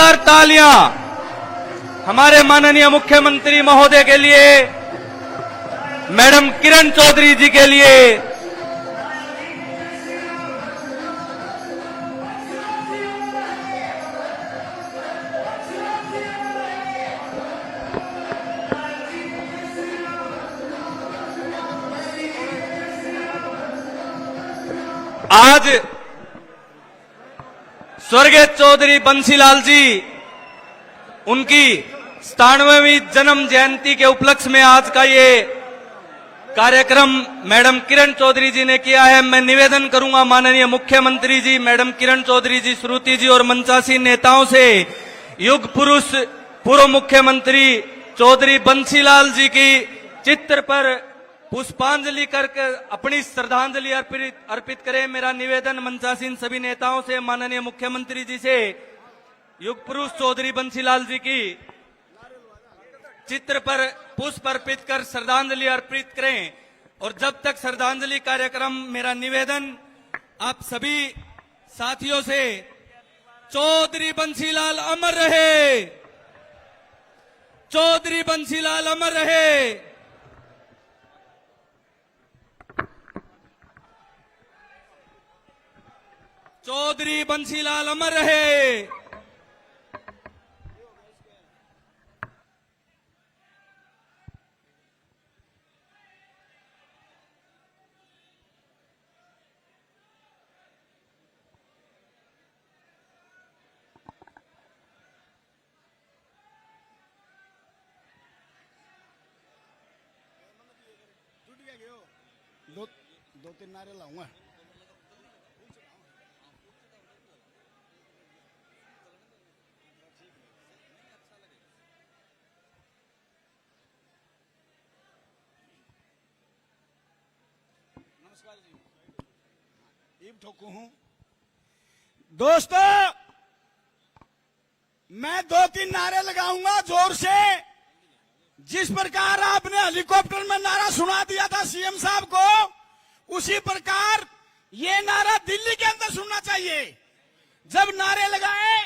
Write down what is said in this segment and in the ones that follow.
जोरदार तालियां हमारे माननीय मुख्यमंत्री महोदय के लिए, मैडम किरण चौधरी जी के लिए। आज स्वर्गीय चौधरी बंसीलाल जी उनकी 97वीं जन्म जयंती के उपलक्ष्य में आज का ये कार्यक्रम मैडम किरण चौधरी जी ने किया है। मैं निवेदन करूंगा माननीय मुख्यमंत्री जी, मैडम किरण चौधरी जी, श्रुति जी और मंचासी नेताओं से युग पुरुष पूर्व मुख्यमंत्री चौधरी बंसीलाल जी की चित्र पर पुष्पांजलि करके अपनी श्रद्धांजलि अर्पित करें। मेरा निवेदन मंचासीन सभी नेताओं से, माननीय मुख्यमंत्री जी से युग पुरुष चौधरी बंसीलाल जी की चित्र पर पुष्प अर्पित कर श्रद्धांजलि अर्पित करें। और जब तक श्रद्धांजलि कार्यक्रम, मेरा निवेदन आप सभी साथियों से, चौधरी बंसीलाल अमर रहे, चौधरी बंसीलाल अमर रहे। चौधरी बंसीलाल अमर रहे। दो तीन नारे लाऊंगा। नमस्कार जी, ईब ठोकू हूं। दोस्तों, मैं दो तीन नारे लगाऊंगा जोर से। जिस प्रकार आपने हेलीकॉप्टर में नारा सुना दिया था सीएम साहब को, उसी प्रकार ये नारा दिल्ली के अंदर सुनना चाहिए। जब नारे लगाए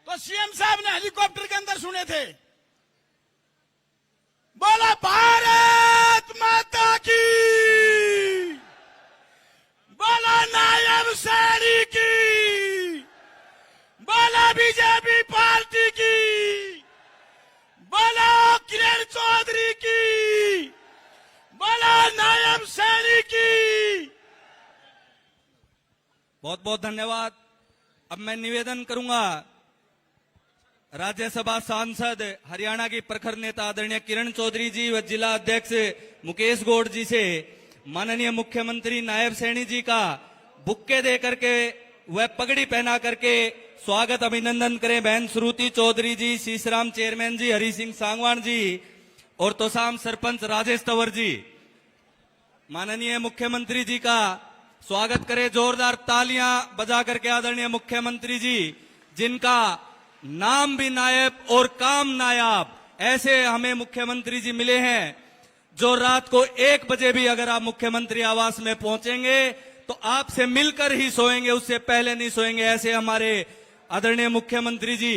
तो सीएम साहब ने हेलीकॉप्टर के अंदर सुने थे। बोला भारत माता की, बोला नायब सैनिक की, बोला बीजेपी पार्टी की, बोला किरण चौधरी की, बोला नायब सैनिक की। बहुत बहुत धन्यवाद। अब मैं निवेदन करूंगा राज्यसभा सांसद हरियाणा की प्रखर नेता आदरणीय किरण चौधरी जी व जिला अध्यक्ष मुकेश गौड़ जी से माननीय मुख्यमंत्री नायब सैनी जी का बुक्के दे करके वह पगड़ी पहना करके स्वागत अभिनंदन करें। बहन श्रुति चौधरी जी, शीशराम चेयरमैन जी, हरि सिंह सांगवान जी और तोसाम सरपंच राजेश तंवर जी माननीय मुख्यमंत्री जी का स्वागत करें। जोरदार तालियां बजा करके आदरणीय मुख्यमंत्री जी, जिनका नाम भी नायब और काम नायाब, ऐसे हमें मुख्यमंत्री जी मिले हैं जो रात को 1 बजे भी अगर आप मुख्यमंत्री आवास में पहुंचेंगे तो आपसे मिलकर ही सोएंगे, उससे पहले नहीं सोएंगे। ऐसे हमारे आदरणीय मुख्यमंत्री जी।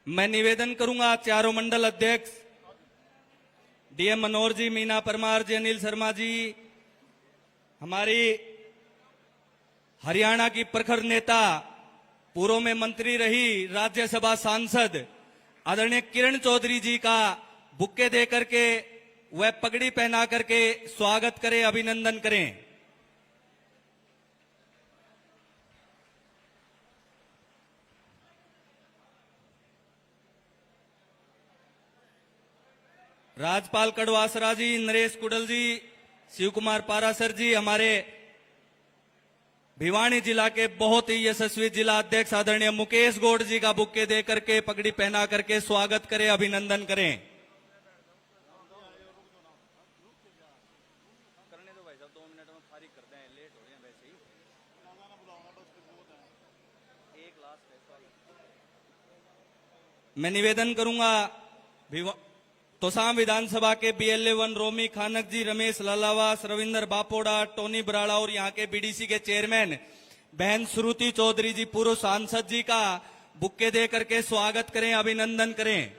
मैं निवेदन करूंगा चारों मंडल अध्यक्ष डीएम मनोहर जी, मीना परमार जी, अनिल शर्मा जी, हमारी हरियाणा की प्रखर नेता, पूर्व में मंत्री रही, राज्यसभा सांसद आदरणीय किरण चौधरी जी का बुक्के दे करके वह पगड़ी पहना करके स्वागत करें, अभिनंदन करें। राजपाल कड़वासरा जी, नरेश कुडल जी, शिव कुमार पारासर जी, हमारे भिवानी जिला के बहुत ही यशस्वी जिला अध्यक्ष आदरणीय मुकेश गौड़ जी का बुक्के दे करके पगड़ी पहना करके स्वागत करें, अभिनंदन करें। करने दो भाई साहब, 2 मिनट में फारिग कर दें, लेट हो रहे हैं वैसे ही। एक लास्ट है। मैं निवेदन करूंगा तोसाम विधानसभा के BLA 1 रोमी खानक जी, रमेश लालावास, रविंदर बापोड़ा, टोनी बराड़ा और यहाँ के BDC के चेयरमैन बहन श्रुति चौधरी जी, पूर्व सांसद जी का बुक्के दे करके स्वागत करें, अभिनंदन करें।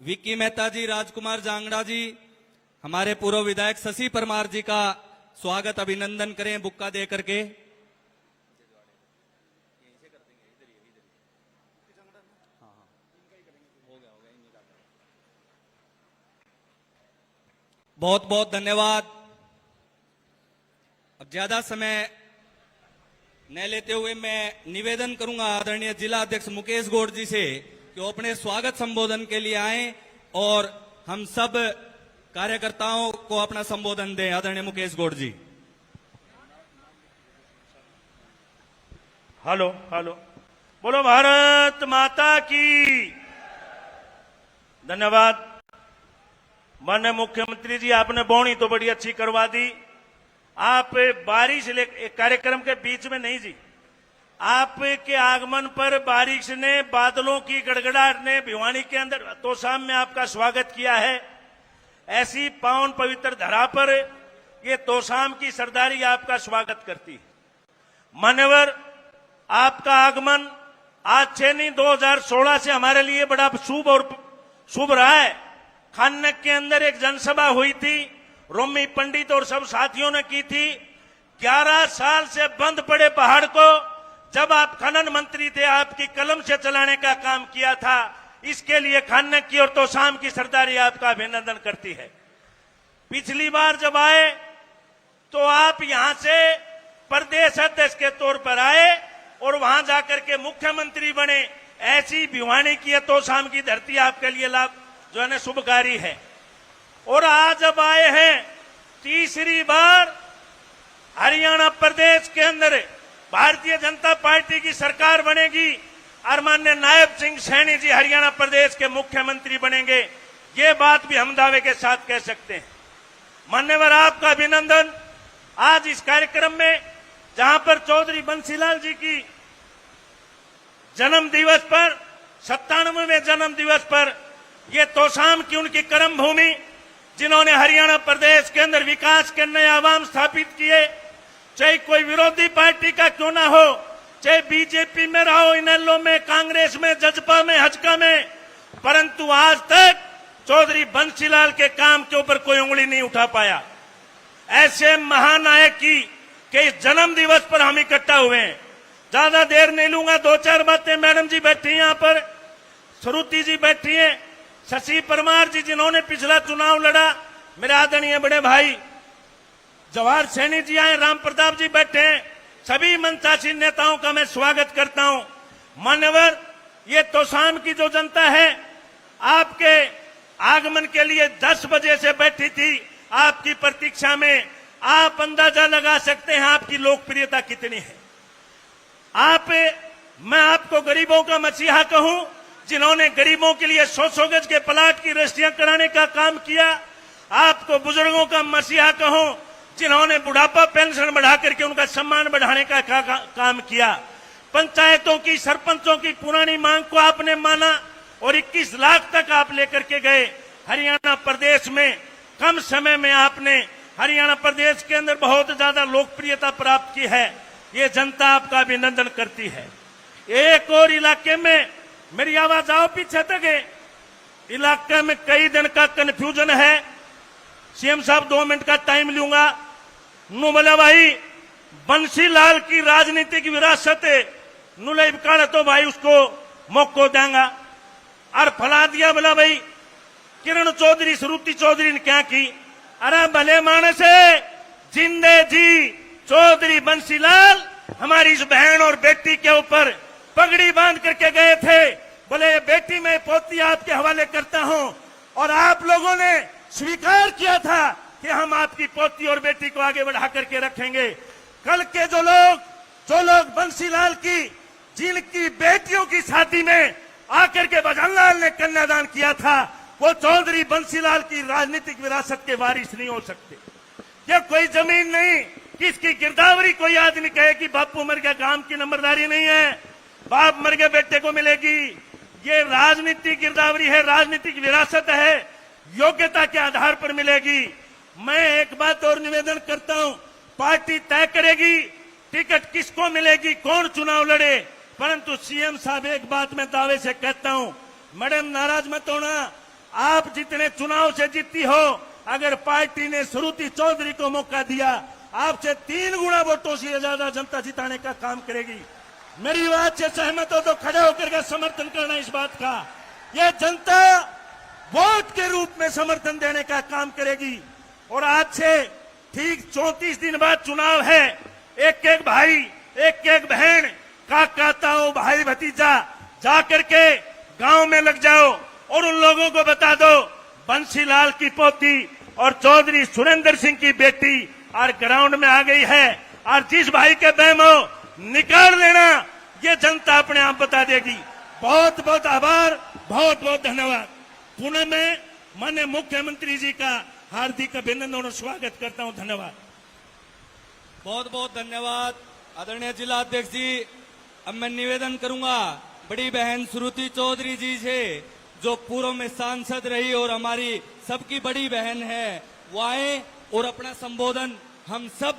विक्की मेहता जी, राजकुमार जांगड़ा जी, हमारे पूर्व विधायक शशि परमार जी का स्वागत अभिनंदन करें बुक्का दे करके। बहुत बहुत धन्यवाद। अब ज्यादा समय न लेते हुए मैं निवेदन करूंगा आदरणीय जिला अध्यक्ष मुकेश गौड़ जी से कि वो अपने स्वागत संबोधन के लिए आए और हम सब कार्यकर्ताओं को अपना संबोधन दें। आदरणीय मुकेश गौड़ जी। हेलो हेलो, बोलो भारत माता की। धन्यवाद। माननीय मुख्यमंत्री जी, आपने बोनी तो बड़ी अच्छी करवा दी। आप बारिश कार्यक्रम के बीच में नहीं जी, आपके आगमन पर बारिश ने, बादलों की गड़गड़ाहट ने भिवानी के अंदर तोसाम में आपका स्वागत किया है। ऐसी पावन पवित्र धरा पर ये तोसाम की सरदारी आपका स्वागत करती है। मान्यवर, आपका आगमन आज से नहीं 2016 से हमारे लिए बड़ा शुभ रहा है। खानक के अंदर एक जनसभा हुई थी, रोमी पंडित और सब साथियों ने की थी। 11 साल से बंद पड़े पहाड़ को जब आप खनन मंत्री थे, आपकी कलम से चलाने का काम किया था। इसके लिए खानक की और तोसाम की सरदारी आपका अभिनंदन करती है। पिछली बार जब आए तो आप यहां से प्रदेश अध्यक्ष के तौर पर आए और वहां जाकर के मुख्यमंत्री बने। ऐसी भिवानी की तोसाम की धरती आपके लिए लाभ जो है शुभकारी है। और आज जब आए हैं तीसरी बार हरियाणा प्रदेश के अंदर भारतीय जनता पार्टी की सरकार बनेगी और माननीय नायब सिंह सैनी जी हरियाणा प्रदेश के मुख्यमंत्री बनेंगे, ये बात भी हम दावे के साथ कह सकते हैं। मान्यवर, आपका अभिनंदन। आज इस कार्यक्रम में जहां पर चौधरी बंसीलाल जी की जन्म दिवस पर 97वें जन्म दिवस पर ये तोसाम की उनकी कर्म भूमि, जिन्होंने हरियाणा प्रदेश के अंदर विकास के नए आवाम स्थापित किए, चाहे कोई विरोधी पार्टी का क्यों ना हो, चाहे बीजेपी में रहो, इनेलो में, कांग्रेस में, जजपा में, हजका में, परंतु आज तक चौधरी बंसीलाल के काम के ऊपर कोई उंगली नहीं उठा पाया। ऐसे महानायक की के जन्म दिवस पर हम इकट्ठा हुए हैं। ज्यादा देर नहीं लूंगा, 2-4 बातें। मैडम जी बैठी हैं यहाँ पर, श्रुति जी बैठी हैं, शशि परमार जी जिन्होंने पिछला चुनाव लड़ा, मेरे आदरणीय बड़े भाई जवाहर सैनी जी आए, राम प्रताप जी बैठे हैं, सभी मंचासीन नेताओं का मैं स्वागत करता हूं। मान्यवर, ये तोसाम की जो जनता है आपके आगमन के लिए 10 बजे से बैठी थी आपकी प्रतीक्षा में। आप अंदाजा लगा सकते हैं आपकी लोकप्रियता कितनी है। मैं आपको गरीबों का मसीहा कहूं, जिन्होंने गरीबों के लिए 100 गज के प्लाट की रजिस्ट्रियां कराने का काम किया। आपको बुजुर्गों का मसीहा कहूं, जिन्होंने बुढ़ापा पेंशन बढ़ा करके उनका सम्मान बढ़ाने का काम किया। पंचायतों की, सरपंचों की पुरानी मांग को आपने माना और 21 लाख तक आप लेकर के गए। हरियाणा प्रदेश में कम समय में आपने हरियाणा प्रदेश के अंदर बहुत ज्यादा लोकप्रियता प्राप्त की है। ये जनता आपका अभिनंदन करती है। एक और इलाके में, मेरी आवाज आओ पीछे तक, इलाके में कई दिन का कंफ्यूजन है। सीएम साहब 2 मिनट का टाइम लूंगा। नु बोला भाई बंसीलाल की राजनीतिक विरासत नुले काल तो भाई उसको मौको देंगा। और फला दिया बोला भाई किरण चौधरी, श्रुति चौधरी ने क्या की। अरे भले मानस है, जिंदे जी चौधरी बंसीलाल हमारी इस बहन और बेटी के ऊपर पगड़ी बांध करके गए थे। बोले ये बेटी मैं पोती आपके हवाले करता हूं, और आप लोगों ने स्वीकार किया था कि हम आपकी पोती और बेटी को आगे बढ़ा करके रखेंगे। कल के जो लोग बंसीलाल की, जिनकी बेटियों की शादी में आकर के भजनलाल ने कन्यादान किया था, वो चौधरी बंसीलाल की राजनीतिक विरासत के वारिस नहीं हो सकते। ये कोई जमीन नहीं, किसकी गिरदावरी कोई आदमी कहे कि बापू मर गया काम की नंबरदारी नहीं है, बाप मर गए बेटे को मिलेगी। ये राजनीतिक गिरदावरी है, राजनीतिक विरासत है, योग्यता के आधार पर मिलेगी। मैं एक बात और निवेदन करता हूं, पार्टी तय करेगी टिकट किसको मिलेगी, कौन चुनाव लड़े, परंतु सीएम साहब एक बात मैं दावे से कहता हूं, मैडम नाराज मत होना, आप जितने चुनाव से जीती हो, अगर पार्टी ने श्रुति चौधरी को मौका दिया, आपसे 3 गुना वोटों से ज्यादा जनता जिताने का काम करेगी। मेरी बात से सहमत हो तो खड़े होकर के समर्थन करना इस बात का। ये जनता वोट के रूप में समर्थन देने का काम करेगी। और आज से ठीक 34 दिन बाद चुनाव है। एक एक भाई, एक एक बहन, काका ताऊ, भाई भतीजा जाकर के गांव में लग जाओ और उन लोगों को बता दो बंसीलाल की पोती और चौधरी सुरेंद्र सिंह की बेटी और ग्राउंड में आ गई है, और जिस भाई के बहम हो निकाल लेना, ये जनता अपने आप बता देगी। बहुत बहुत आभार, बहुत बहुत धन्यवाद। पुणे में माननीय मुख्यमंत्री जी का हार्दिक अभिनंदन और स्वागत करता हूं। धन्यवाद, बहुत बहुत धन्यवाद आदरणीय जिला अध्यक्ष जी। अब मैं निवेदन करूंगा बड़ी बहन श्रुति चौधरी जी से, जो पूर्व में सांसद रही और हमारी सबकी बड़ी बहन है, वो आए और अपना संबोधन हम सब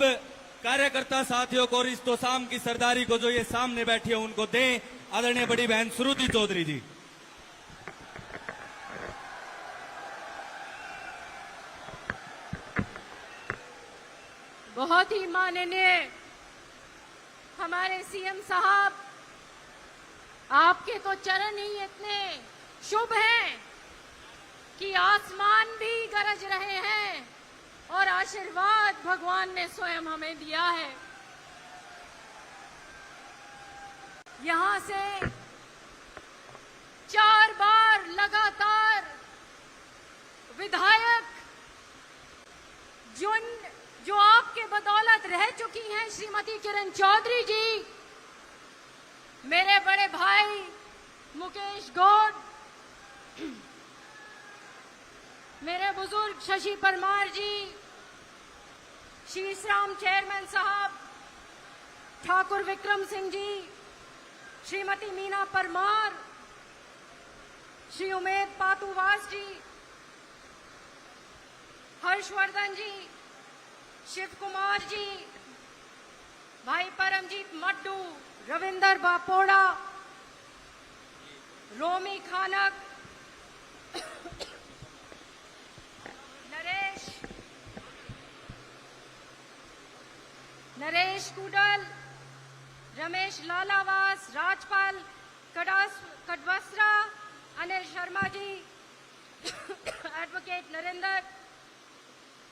कार्यकर्ता साथियों को और इस तोसाम की सरदारी को जो ये सामने बैठी है उनको दें। आदरणीय बड़ी बहन श्रुति चौधरी जी। बहुत ही माननीय हमारे सीएम साहब, आपके तो चरण ही इतने शुभ हैं कि आसमान भी गरज रहे हैं और आशीर्वाद भगवान ने स्वयं हमें दिया है। यहां से 4 बार लगातार विधायक जो आपके बदौलत रह चुकी हैं, श्रीमती किरण चौधरी जी, मेरे बड़े भाई मुकेश गौड़, मेरे बुजुर्ग शशि परमार जी, शीशराम चेयरमैन साहब, ठाकुर विक्रम सिंह जी, श्रीमती मीना परमार, श्री उमेद पातुवास जी, हर्षवर्धन जी, शिव कुमार जी, भाई परमजीत मड्डू, रविंदर बापोड़ा, रोमी खानक, Naresh cuddle, Ramesh Lalawas, Rajpal कटवस्त्रा, Anil Sharma ji, advocate Narendra,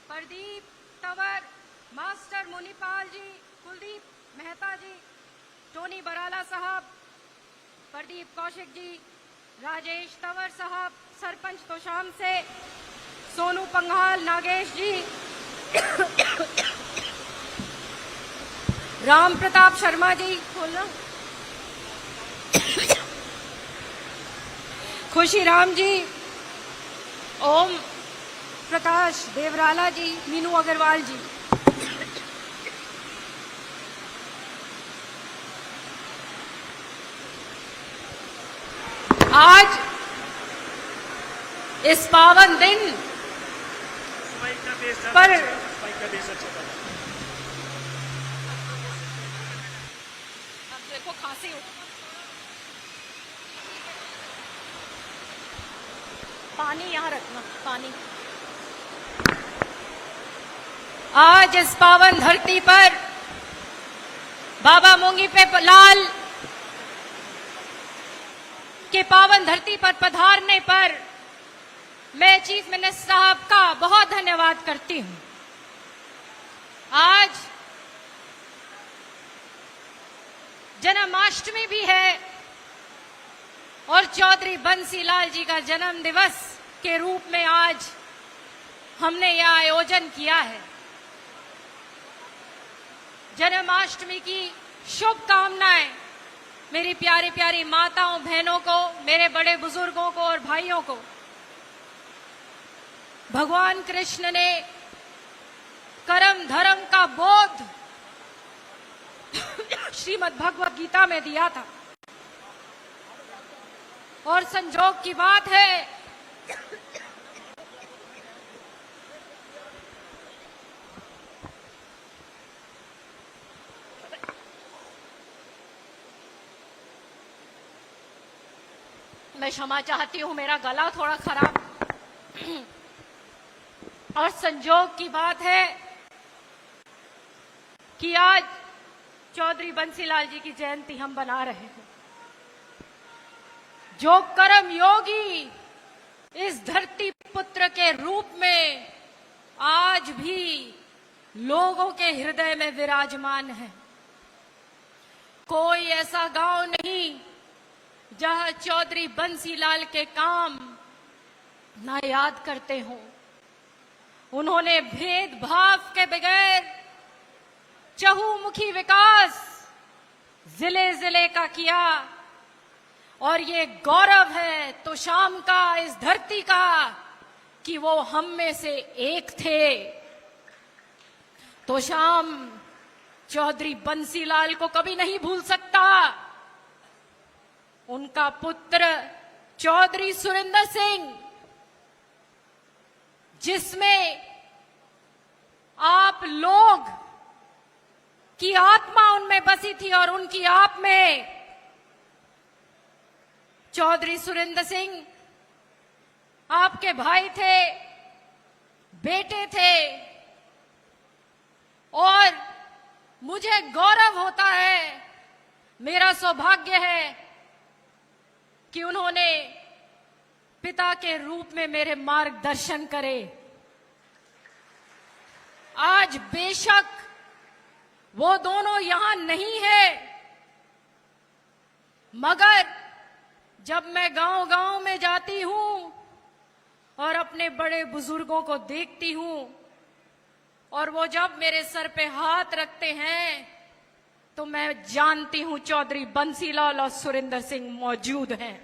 Pradeep Tanwar, master मुनीपाल जी, कुलदीप मेहता जी, टोनी बराला साहब, प्रदीप कौशिक जी, राजेश तंवर साहब, सरपंच तोशाम से सोनू पंघाल, नागेश जी, राम प्रताप शर्मा जी, खोलना, खुशी राम जी, ओम प्रकाश देवराला जी, मीनू अग्रवाल जी। आज इस पावन दिन पर देखो खांसी हो, पानी यहाँ रखना, पानी। आज इस पावन धरती पर बाबा मोंगी पे लाल के पावन धरती पर पधारने पर मैं चीफ मिनिस्टर साहब का बहुत धन्यवाद करती हूं। आज जन्माष्टमी भी है और चौधरी बंसीलाल जी का जन्म दिवस के रूप में आज हमने यह आयोजन किया है। जन्माष्टमी की शुभकामनाएं मेरी प्यारी प्यारी माताओं बहनों को, मेरे बड़े बुजुर्गों को और भाइयों को। भगवान कृष्ण ने कर्म धर्म का बोध श्रीमद् भगवत गीता में दिया था। और संजोग की बात है मैं क्षमा चाहती हूं, मेरा गला थोड़ा खराब। और संजोग की बात है कि आज चौधरी बंसीलाल जी की जयंती हम बना रहे हैं। जो कर्म योगी इस धरती पुत्र के रूप में आज भी लोगों के हृदय में विराजमान है। कोई ऐसा गांव नहीं जहां चौधरी बंसीलाल के काम ना याद करते हो। उन्होंने भेदभाव के बगैर चहुमुखी विकास जिले जिले का किया। और ये गौरव है तो शाम का, इस धरती का, कि वो हम में से एक थे। तो शाम चौधरी बंसीलाल को कभी नहीं भूल सकता। उनका पुत्र चौधरी सुरेंद्र सिंह, जिसमें आप लोग की आत्मा उनमें बसी थी और उनकी आप में चौधरी सुरेंद्र सिंह आपके भाई थे, बेटे थे। और मुझे गौरव होता है, मेरा सौभाग्य है कि उन्होंने पिता के रूप में मेरे मार्गदर्शन करे। आज बेशक वो दोनों यहां नहीं है, मगर जब मैं गांव-गांव में जाती हूं और अपने बड़े बुजुर्गों को देखती हूं और वो जब मेरे सर पे हाथ रखते हैं तो मैं जानती हूं चौधरी बंसीलाल और सुरेंद्र सिंह मौजूद हैं।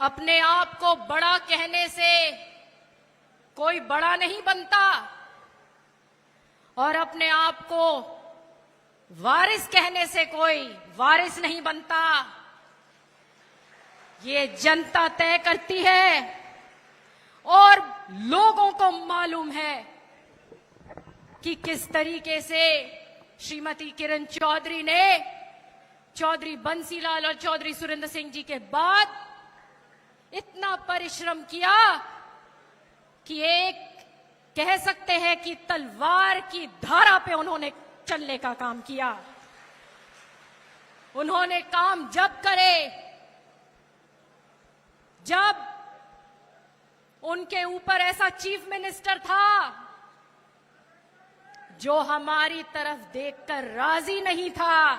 अपने आप को बड़ा कहने से कोई बड़ा नहीं बनता और अपने आप को वारिस कहने से कोई वारिस नहीं बनता। ये जनता तय करती है और लोगों को मालूम है कि किस तरीके से श्रीमती किरण चौधरी ने चौधरी बंसीलाल और चौधरी सुरेंद्र सिंह जी के बाद इतना परिश्रम किया कि एक कह सकते हैं कि तलवार की धारा पे उन्होंने चलने का काम किया। उन्होंने काम जब करे जब उनके ऊपर ऐसा चीफ मिनिस्टर था जो हमारी तरफ देखकर राजी नहीं था।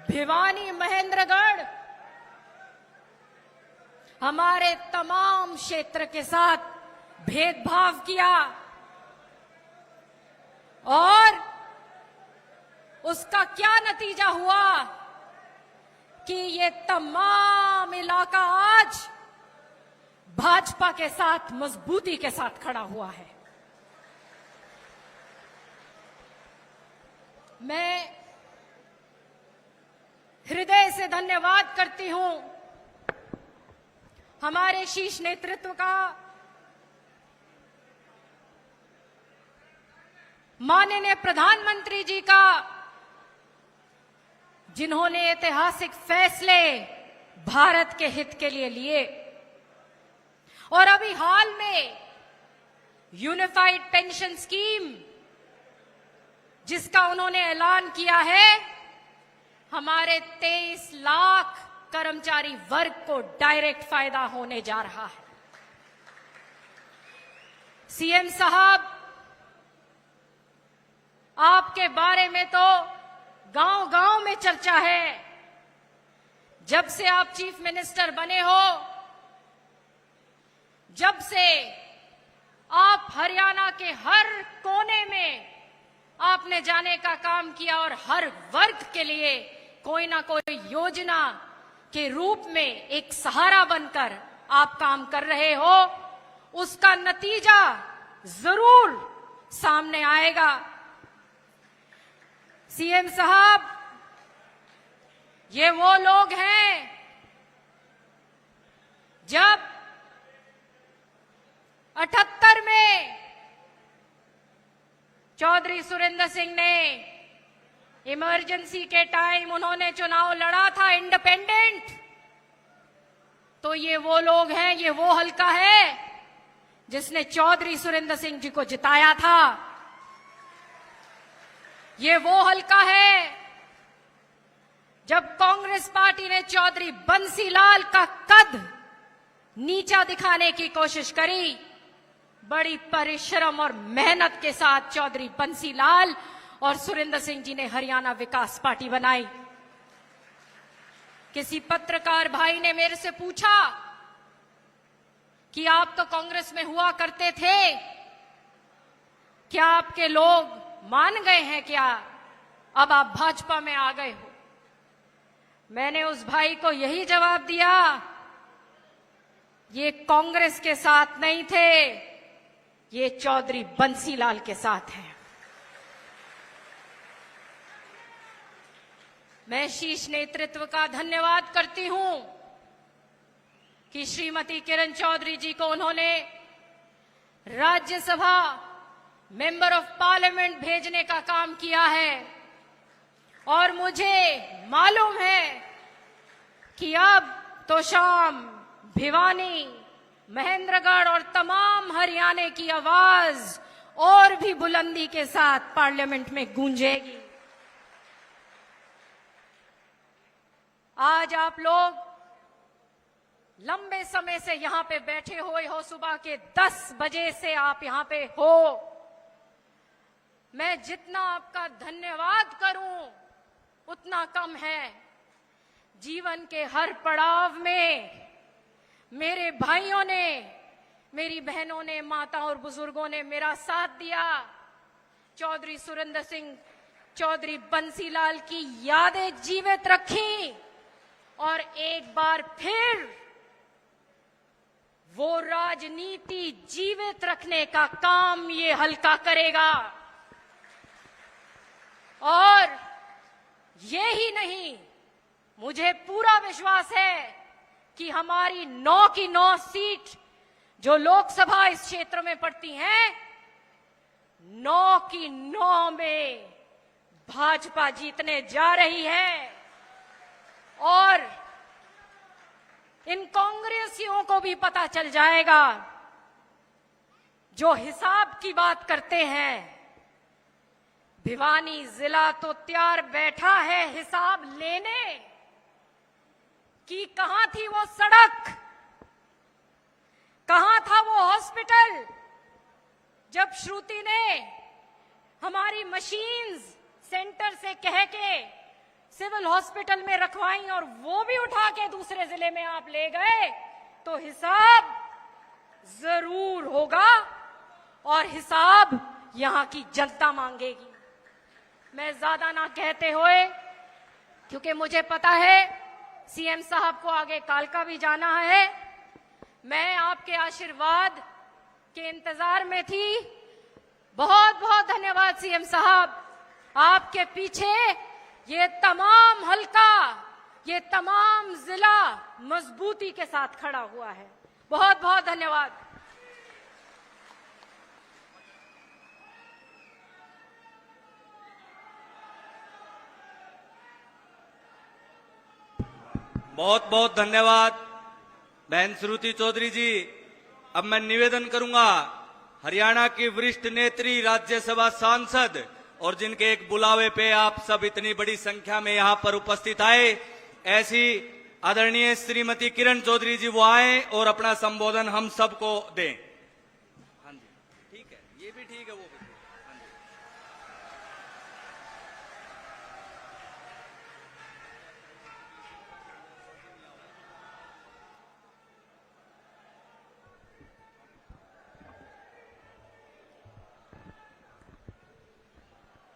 भिवानी महेंद्रगढ़ हमारे तमाम क्षेत्र के साथ भेदभाव किया और उसका क्या नतीजा हुआ कि ये तमाम इलाका आज भाजपा के साथ मजबूती के साथ खड़ा हुआ है। मैं हृदय से धन्यवाद करती हूं हमारे शीर्ष नेतृत्व का, माननीय प्रधानमंत्री जी का, जिन्होंने ऐतिहासिक फैसले भारत के हित के लिए लिए। और अभी हाल में यूनिफाइड पेंशन स्कीम जिसका उन्होंने ऐलान किया है, हमारे 23 लाख कर्मचारी वर्ग को डायरेक्ट फायदा होने जा रहा है। सीएम साहब, आपके बारे में तो गांव-गांव में चर्चा है। जब से आप चीफ मिनिस्टर बने हो, जब से आप हरियाणा के हर कोने में आपने जाने का काम किया और हर वर्ग के लिए कोई ना कोई योजना के रूप में एक सहारा बनकर आप काम कर रहे हो, उसका नतीजा जरूर सामने आएगा। सीएम साहब, ये वो लोग हैं जब 78 में चौधरी सुरेंद्र सिंह ने इमरजेंसी के टाइम उन्होंने चुनाव लड़ा था इंडिपेंडेंट, तो ये वो लोग हैं, ये वो हल्का है जिसने चौधरी सुरेंद्र सिंह जी को जिताया था। ये वो हल्का है जब कांग्रेस पार्टी ने चौधरी बंसीलाल का कद नीचा दिखाने की कोशिश करी। बड़ी परिश्रम और मेहनत के साथ चौधरी बंसीलाल और सुरेंद्र सिंह जी ने हरियाणा विकास पार्टी बनाई। किसी पत्रकार भाई ने मेरे से पूछा कि आप तो कांग्रेस में हुआ करते थे, क्या आपके लोग मान गए हैं क्या, अब आप भाजपा में आ गए हो? मैंने उस भाई को यही जवाब दिया, ये कांग्रेस के साथ नहीं थे, ये चौधरी बंसीलाल के साथ हैं। मैं शीर्ष नेतृत्व का धन्यवाद करती हूं कि श्रीमती किरण चौधरी जी को उन्होंने राज्यसभा मेंबर ऑफ पार्लियामेंट भेजने का काम किया है, और मुझे मालूम है कि अब तो शाम भिवानी, महेंद्रगढ़ और तमाम हरियाणा की आवाज और भी बुलंदी के साथ पार्लियामेंट में गूंजेगी। आज आप लोग लंबे समय से यहां पे बैठे हुए हो, सुबह के 10 बजे से आप यहां पे हो। मैं जितना आपका धन्यवाद करूं उतना कम है। जीवन के हर पड़ाव में मेरे भाइयों ने, मेरी बहनों ने, माता और बुजुर्गों ने मेरा साथ दिया। चौधरी सुरेंद्र सिंह, चौधरी बंसीलाल की यादें जीवित रखी, और एक बार फिर वो राजनीति जीवित रखने का काम ये हल्का करेगा। और ये ही नहीं, मुझे पूरा विश्वास है कि हमारी 9 की 9 सीट जो लोकसभा इस क्षेत्र में पड़ती हैं, 9 की 9 में भाजपा जीतने जा रही है। और इन कांग्रेसियों को भी पता चल जाएगा जो हिसाब की बात करते हैं। भिवानी जिला तो तैयार बैठा है हिसाब लेने कि कहां थी वो सड़क, कहां था वो हॉस्पिटल, जब श्रुति ने हमारी मशीन्स सेंटर से कह के सिविल हॉस्पिटल में रखवाई और वो भी उठा के दूसरे जिले में आप ले गए, तो हिसाब जरूर होगा और हिसाब यहां की जनता मांगेगी। मैं ज्यादा ना कहते हुए, क्योंकि मुझे पता है सीएम साहब को आगे कालका भी जाना है, मैं आपके आशीर्वाद के इंतजार में थी। बहुत बहुत धन्यवाद सीएम साहब, आपके पीछे ये तमाम हल्का, ये तमाम जिला मजबूती के साथ खड़ा हुआ है। बहुत बहुत धन्यवाद। बहुत बहुत धन्यवाद बहन श्रुति चौधरी जी। अब मैं निवेदन करूंगा हरियाणा की वरिष्ठ नेत्री, राज्यसभा सांसद और जिनके एक बुलावे पे आप सब इतनी बड़ी संख्या में यहां पर उपस्थित आए, ऐसी आदरणीय श्रीमती किरण चौधरी जी वो आए और अपना संबोधन हम सबको दें। हाँ जी, ठीक है, ये भी ठीक है, वो भी ठीक है। हाँ जी।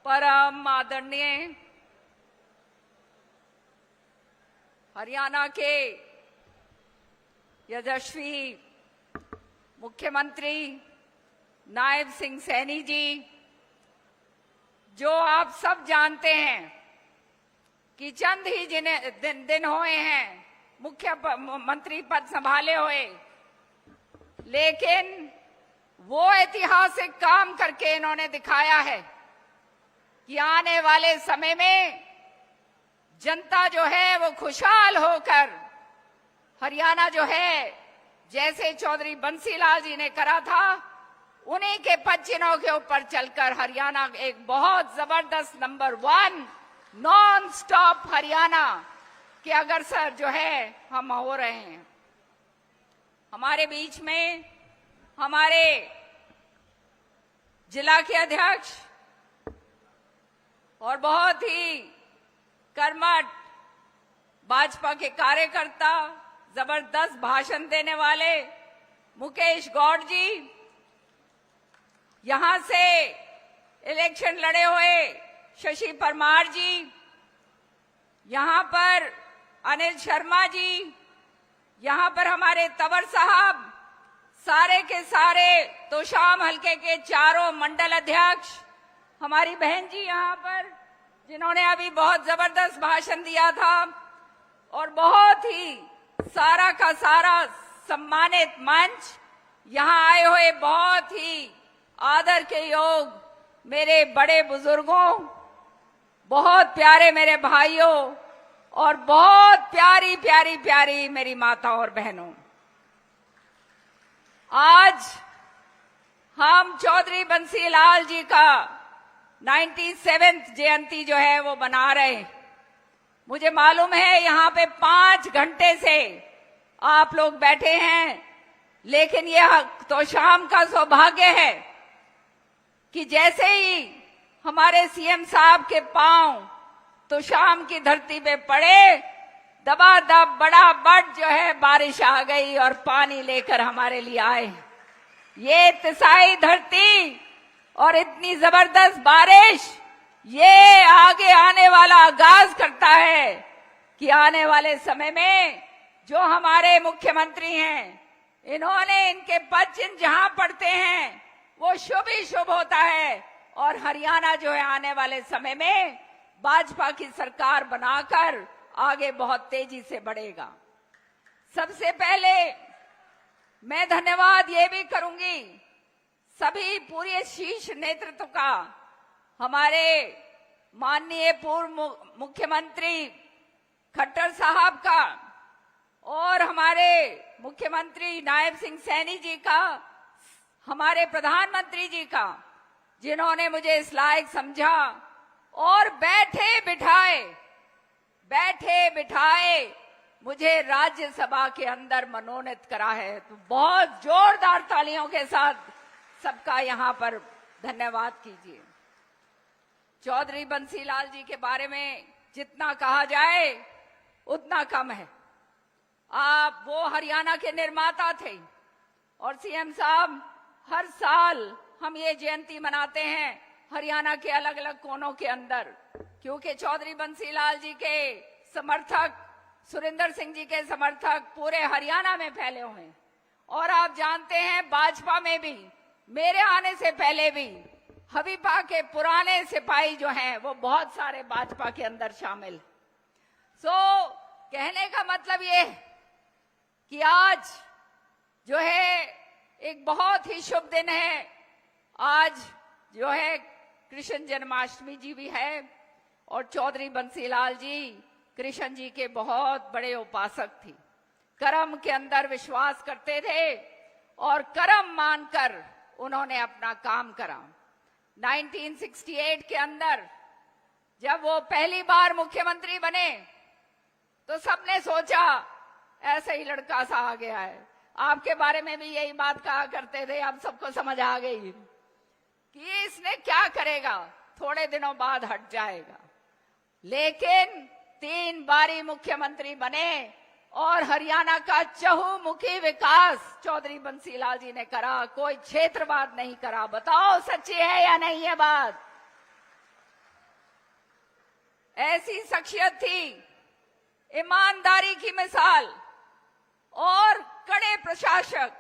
परम आदरणीय हरियाणा के यशस्वी मुख्यमंत्री नायब सिंह सैनी जी, जो आप सब जानते हैं कि चंद ही दिन हुए हैं मुख्यमंत्री पद संभाले हुए, लेकिन वो ऐतिहासिक काम करके इन्होंने दिखाया है कि आने वाले समय में जनता जो है वो खुशहाल होकर हरियाणा जो है, जैसे चौधरी बंसीलाल जी ने करा था, उन्हीं के पदचिन्हों के ऊपर चलकर हरियाणा एक बहुत जबरदस्त नंबर 1 नॉन स्टॉप हरियाणा के अग्रसर जो है हम हो रहे हैं। हमारे बीच में हमारे जिला के अध्यक्ष और बहुत ही कर्मठ भाजपा के कार्यकर्ता, जबरदस्त भाषण देने वाले मुकेश गौड़ जी, यहां से इलेक्शन लड़े हुए शशि परमार जी, यहां पर अनिल शर्मा जी, यहां पर हमारे तंवर साहब, सारे के सारे तोशाम हलके के चारों मंडल अध्यक्ष, हमारी बहन जी यहां पर जिन्होंने अभी बहुत जबरदस्त भाषण दिया था, और बहुत ही सारा का सारा सम्मानित मंच, यहां आए हुए बहुत ही आदर के योग मेरे बड़े बुजुर्गों, बहुत प्यारे मेरे भाइयों और बहुत प्यारी प्यारी प्यारी मेरी माताओं और बहनों, आज हम चौधरी बंसीलाल जी का 97th जयंती जो है वो मना रहे हैं। मुझे मालूम है यहाँ पे 5 घंटे से आप लोग बैठे हैं, लेकिन यह तो शाम का सौभाग्य है कि जैसे ही हमारे सीएम साहब के पांव तो शाम की धरती पे पड़े, दबादब बड़ा बड़ जो है बारिश आ गई और पानी लेकर हमारे लिए आए। ये तिसाई धरती और इतनी जबरदस्त बारिश, ये आगे आने वाला आगाज करता है कि आने वाले समय में जो हमारे मुख्यमंत्री हैं, इन्होंने इनके पद चिन्ह जहां पड़ते हैं वो शुभ ही शुभ होता है, और हरियाणा जो है आने वाले समय में भाजपा की सरकार बनाकर आगे बहुत तेजी से बढ़ेगा। सबसे पहले मैं धन्यवाद ये भी करूंगी सभी पूरे शीर्ष नेतृत्व का, हमारे माननीय पूर्व मुख्यमंत्री खट्टर साहब का और हमारे मुख्यमंत्री नायब सिंह सैनी जी का, हमारे प्रधानमंत्री जी का, जिन्होंने मुझे इस लायक समझा और बैठे बिठाए मुझे राज्यसभा के अंदर मनोनीत करा है। तो बहुत जोरदार तालियों के साथ सबका यहाँ पर धन्यवाद कीजिए। चौधरी बंसीलाल जी के बारे में जितना कहा जाए उतना कम है। आप वो हरियाणा के निर्माता थे, और सीएम साहब हर साल हम ये जयंती मनाते हैं हरियाणा के अलग अलग कोनों के अंदर, क्योंकि चौधरी बंसीलाल जी के समर्थक, सुरेंद्र सिंह जी के समर्थक पूरे हरियाणा में फैले हुए हैं। और आप जानते हैं भाजपा में भी मेरे आने से पहले भी हबीबा के पुराने सिपाही जो हैं वो बहुत सारे भाजपा के अंदर शामिल। कहने का मतलब ये कि आज जो है एक बहुत ही शुभ दिन है। आज जो है कृष्ण जन्माष्टमी जी भी है, और चौधरी बंसीलाल जी कृष्ण जी के बहुत बड़े उपासक थे, कर्म के अंदर विश्वास करते थे और कर्म मानकर उन्होंने अपना काम करा। 1968 के अंदर जब वो पहली बार मुख्यमंत्री बने तो सबने सोचा ऐसे ही लड़का सा आ गया है। आपके बारे में भी यही बात कहा करते थे, अब सबको समझ आ गई कि इसने क्या करेगा, थोड़े दिनों बाद हट जाएगा। लेकिन 3 बारी मुख्यमंत्री बने और हरियाणा का चहुमुखी विकास चौधरी बंसीलाल जी ने करा, कोई क्षेत्रवाद नहीं करा। बताओ सच्ची है या नहीं ये बात? ऐसी शख्सियत थी, ईमानदारी की मिसाल, और कड़े प्रशासक,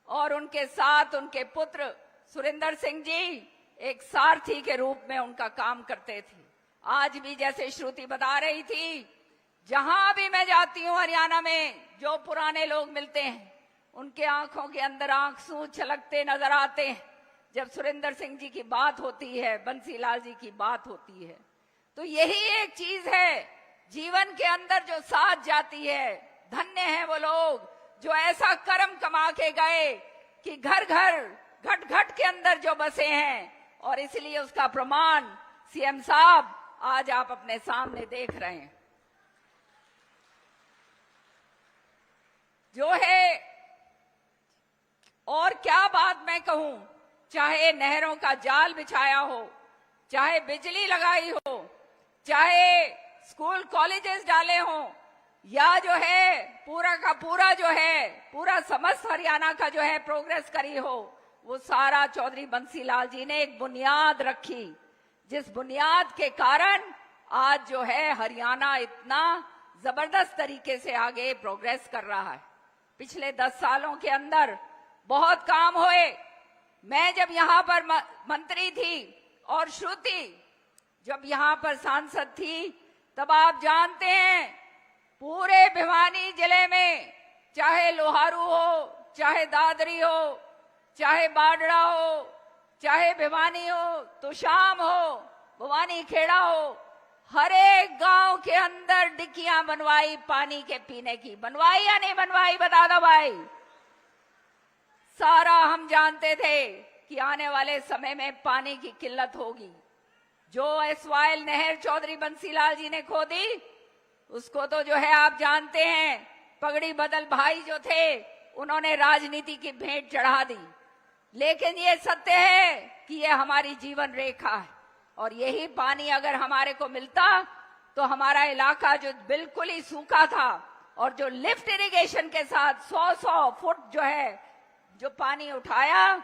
और उनके साथ उनके पुत्र सुरेंद्र सिंह जी एक सारथी के रूप में उनका काम करते थे। आज भी जैसे श्रुति बता रही थी, जहां भी मैं जाती हूं हरियाणा में, जो पुराने लोग मिलते हैं उनके आंखों के अंदर आंसू छलकते नजर आते हैं जब सुरेंद्र सिंह जी की बात होती है, बंसीलाल जी की बात होती है। तो यही एक चीज है जीवन के अंदर जो साथ जाती है। धन्य है वो लोग जो ऐसा कर्म कमा के गए कि घर घर घट घट के अंदर जो बसे हैं, और इसलिए उसका प्रमाण सीएम साहब आज आप अपने सामने देख रहे हैं। जो है, और क्या बात मैं कहूं, चाहे नहरों का जाल बिछाया हो, चाहे बिजली लगाई हो, चाहे स्कूल कॉलेजेस डाले हों, या जो है पूरा का पूरा जो है पूरा समस्त हरियाणा का जो है प्रोग्रेस करी हो, वो सारा चौधरी बंसीलाल जी ने एक बुनियाद रखी, जिस बुनियाद के कारण आज जो है हरियाणा इतना जबरदस्त तरीके से आगे प्रोग्रेस कर रहा है। पिछले 10 सालों के अंदर बहुत काम हुए। मैं जब यहाँ पर मंत्री थी और श्रुति जब यहाँ पर सांसद थी, तब आप जानते हैं पूरे भिवानी जिले में, चाहे लोहारू हो, चाहे दादरी हो, चाहे बाडड़ा हो, चाहे भिवानी हो, तुशाम हो, भवानी खेड़ा हो, हर एक गांव के अंदर डिक्कियां बनवाई पानी के पीने की। बनवाई या नहीं बनवाई, बता दो भाई। सारा हम जानते थे कि आने वाले समय में पानी की किल्लत होगी। जो एसवाइल नहर चौधरी बंसीलाल जी ने खोदी, उसको तो जो है आप जानते हैं, पगड़ी बदल भाई जो थे उन्होंने राजनीति की भेंट चढ़ा दी। लेकिन ये सत्य है कि ये हमारी जीवन रेखा है, और यही पानी अगर हमारे को मिलता तो हमारा इलाका जो बिल्कुल ही सूखा था, और जो लिफ्ट इरिगेशन के साथ 100-100 फुट जो है जो पानी उठाया,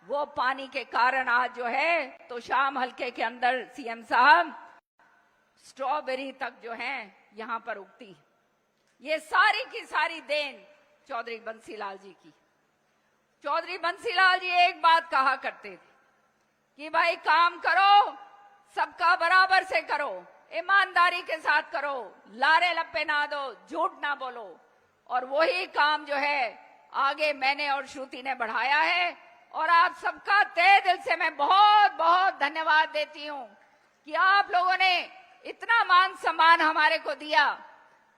वो पानी के कारण आज जो है तो शाम हल्के के अंदर सीएम साहब स्ट्रॉबेरी तक जो है यहां पर उगती। ये सारी की सारी देन चौधरी बंसीलाल जी की। चौधरी बंसीलाल जी एक बात कहा करते थे कि भाई काम करो, सबका बराबर से करो, ईमानदारी के साथ करो, लारे लप्पे ना दो, झूठ ना बोलो। और वही काम जो है आगे मैंने और श्रुति ने बढ़ाया है, और आप सबका तहे दिल से मैं बहुत बहुत धन्यवाद देती हूं कि आप लोगों ने इतना मान सम्मान हमारे को दिया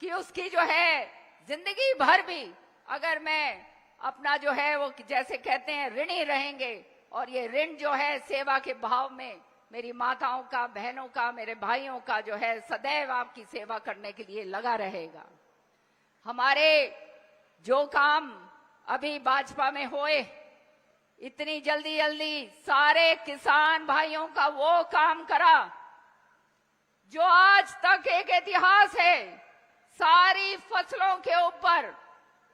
कि उसकी जो है जिंदगी भर भी अगर मैं अपना जो है वो जैसे कहते हैं ऋणी रहेंगे, और ये ऋण जो है सेवा के भाव में मेरी माताओं का, बहनों का, मेरे भाइयों का जो है सदैव आपकी सेवा करने के लिए लगा रहेगा। हमारे जो काम अभी भाजपा में हुए, इतनी जल्दी जल्दी सारे किसान भाइयों का वो काम करा जो आज तक एक इतिहास है, सारी फसलों के ऊपर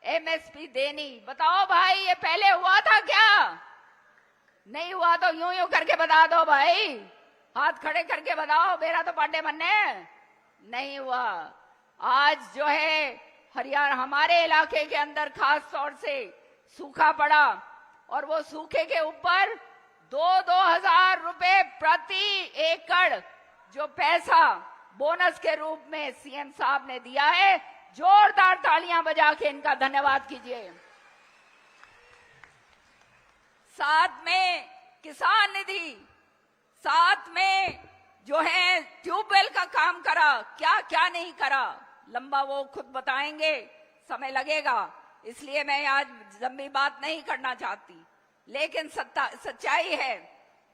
एमएसपी देनी। बताओ भाई, ये पहले हुआ था क्या? नहीं हुआ तो यूं यूं करके बता दो भाई, हाथ खड़े करके बताओ, मेरा तो पांडे बनने नहीं हुआ। आज जो है हरियाणा हमारे इलाके के अंदर खास तौर से सूखा पड़ा, और वो सूखे के ऊपर 2-2 हजार रुपए प्रति एकड़ जो पैसा बोनस के रूप में सीएम साहब ने दिया है। जोरदार तालियां बजा के इनका धन्यवाद कीजिए। साथ में किसान निधि, साथ में जो है ट्यूबवेल का काम करा, क्या क्या नहीं करा, लंबा वो खुद बताएंगे, समय लगेगा, इसलिए मैं आज लंबी बात नहीं करना चाहती। लेकिन सच्चाई है,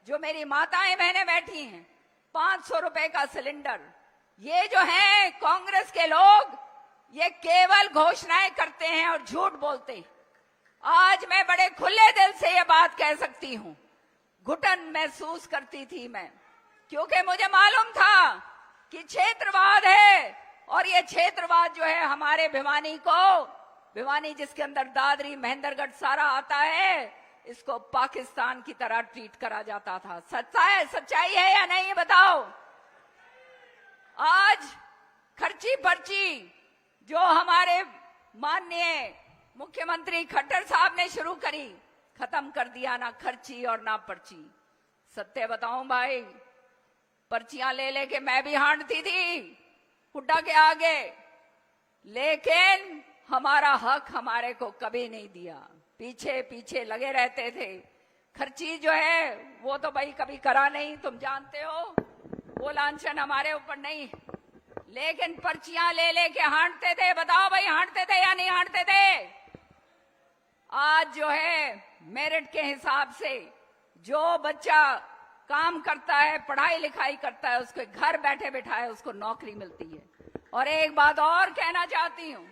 जो मेरी माताएं बहनें बैठी हैं, 500 रुपए का सिलेंडर, ये जो है कांग्रेस के लोग ये केवल घोषणाएं करते हैं और झूठ बोलते हैं। आज मैं बड़े खुले दिल से ये बात कह सकती हूं, घुटन महसूस करती थी मैं, क्योंकि मुझे मालूम था कि क्षेत्रवाद है, और ये क्षेत्रवाद जो है हमारे भिवानी को, भिवानी जिसके अंदर दादरी महेंद्रगढ़ सारा आता है, इसको पाकिस्तान की तरह ट्रीट करा जाता था। सच्चाई है या नहीं, बताओ। आज खर्ची पर्ची जो हमारे माननीय मुख्यमंत्री खट्टर साहब ने शुरू करी, खत्म कर दिया ना खर्ची और ना पर्ची। सत्य बताऊं भाई, पर्चियां ले लेके मैं भी हांटती थी हुड्डा के आगे, लेकिन हमारा हक हमारे को कभी नहीं दिया, पीछे पीछे लगे रहते थे। खर्ची जो है वो तो भाई कभी करा नहीं, तुम जानते हो, वो लांछन हमारे ऊपर नहीं, लेकिन पर्चियां ले लेके हांटते थे। बताओ भाई, हांटते थे या नहीं हांटते थे? आज जो है मेरिट के हिसाब से जो बच्चा काम करता है, पढ़ाई लिखाई करता है, उसको घर बैठे बैठाए उसको नौकरी मिलती है। और एक बात और कहना चाहती हूं,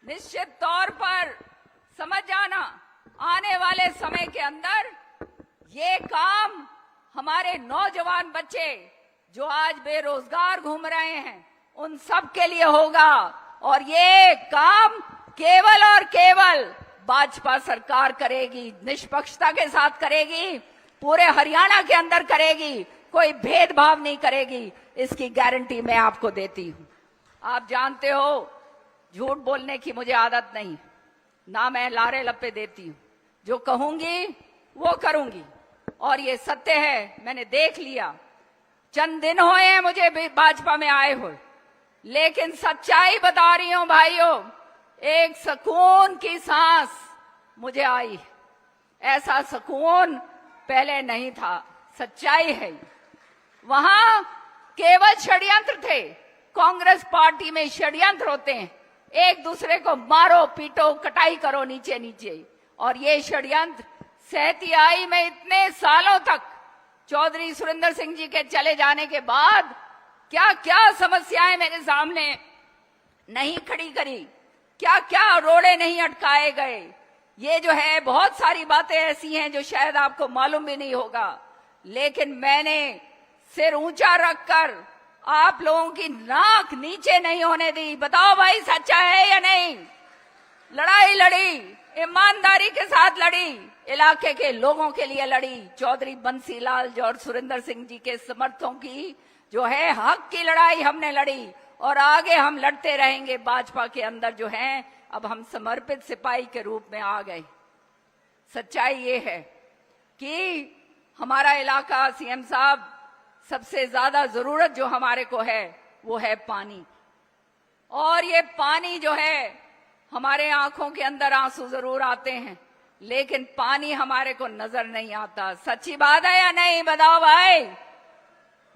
निश्चित तौर पर समझ जाना, आने वाले समय के अंदर ये काम हमारे नौजवान बच्चे जो आज बेरोजगार घूम रहे हैं उन सब के लिए होगा। और ये काम केवल और केवल भाजपा सरकार करेगी, निष्पक्षता के साथ करेगी, पूरे हरियाणा के अंदर करेगी, कोई भेदभाव नहीं करेगी, इसकी गारंटी मैं आपको देती हूं। आप जानते हो झूठ बोलने की मुझे आदत नहीं, ना मैं लारे लप्पे देती हूं, जो कहूंगी वो करूंगी और ये सत्य है, मैंने देख लिया। चंद दिन हुए हैं मुझे भाजपा में आए हुए, लेकिन सच्चाई बता रही हूं भाइयों, एक सुकून की सांस मुझे आई, ऐसा सुकून पहले नहीं था। सच्चाई है, वहां केवल षड्यंत्र थे, कांग्रेस पार्टी में षड्यंत्र होते हैं, एक दूसरे को मारो पीटो कटाई करो नीचे नीचे, और ये षड्यंत्र सहती आई। मैं इतने सालों तक चौधरी सुरेंद्र सिंह जी के चले जाने के बाद क्या क्या समस्याएं मेरे सामने नहीं खड़ी करी, क्या क्या रोड़े नहीं अटकाए गए। ये जो है बहुत सारी बातें ऐसी हैं जो शायद आपको मालूम भी नहीं होगा, लेकिन मैंने सिर ऊंचा रखकर आप लोगों की नाक नीचे नहीं होने दी। बताओ भाई, सच्चा है या नहीं? लड़ाई लड़ी, ईमानदारी के साथ लड़ी, इलाके के लोगों के लिए लड़ी। चौधरी बंसीलाल और सुरेंद्र सिंह जी के समर्थकों की जो है हक की लड़ाई हमने लड़ी, और आगे हम लड़ते रहेंगे। भाजपा के अंदर जो है अब हम समर्पित सिपाही के रूप में आ गए। सच्चाई ये है कि हमारा इलाका, सीएम साहब, सबसे ज्यादा जरूरत जो हमारे को है वो है पानी, और ये पानी जो है हमारे आंखों के अंदर आंसू जरूर आते हैं, लेकिन पानी हमारे को नजर नहीं आता। सच्ची बात है या नहीं? बताओ भाई।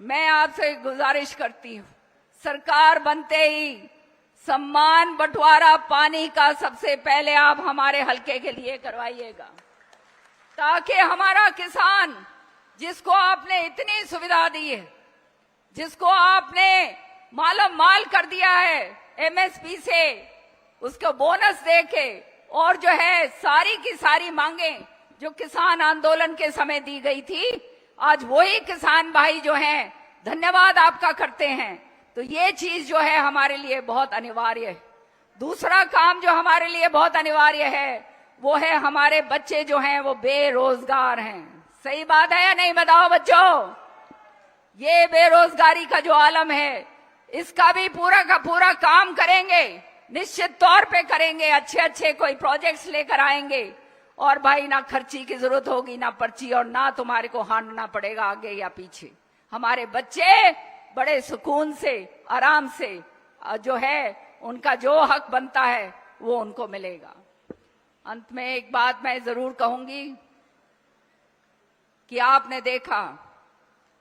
मैं आपसे गुजारिश करती हूं, सरकार बनते ही सम्मान बंटवारा पानी का सबसे पहले आप हमारे हलके के लिए करवाइएगा, ताकि हमारा किसान, जिसको आपने इतनी सुविधा दी है, जिसको आपने मालूम माल कर दिया है एमएसपी से, उसको बोनस देके, और जो है सारी की सारी मांगे जो किसान आंदोलन के समय दी गई थी, आज वही किसान भाई जो हैं धन्यवाद आपका करते हैं। तो ये चीज जो है हमारे लिए बहुत अनिवार्य है। दूसरा काम जो हमारे लिए बहुत अनिवार्य है वो है हमारे बच्चे जो हैं वो बेरोजगार हैं। सही बात है या नहीं? बताओ बच्चों, ये बेरोजगारी का जो आलम है इसका भी पूरा का पूरा काम करेंगे, निश्चित तौर पे करेंगे। अच्छे अच्छे कोई प्रोजेक्ट्स लेकर आएंगे, और भाई ना खर्ची की जरूरत होगी, ना पर्ची, और ना तुम्हारे को हांडना पड़ेगा आगे या पीछे। हमारे बच्चे बड़े सुकून से, आराम से जो है उनका जो हक बनता है वो उनको मिलेगा। अंत में एक बात मैं जरूर कहूंगी कि आपने देखा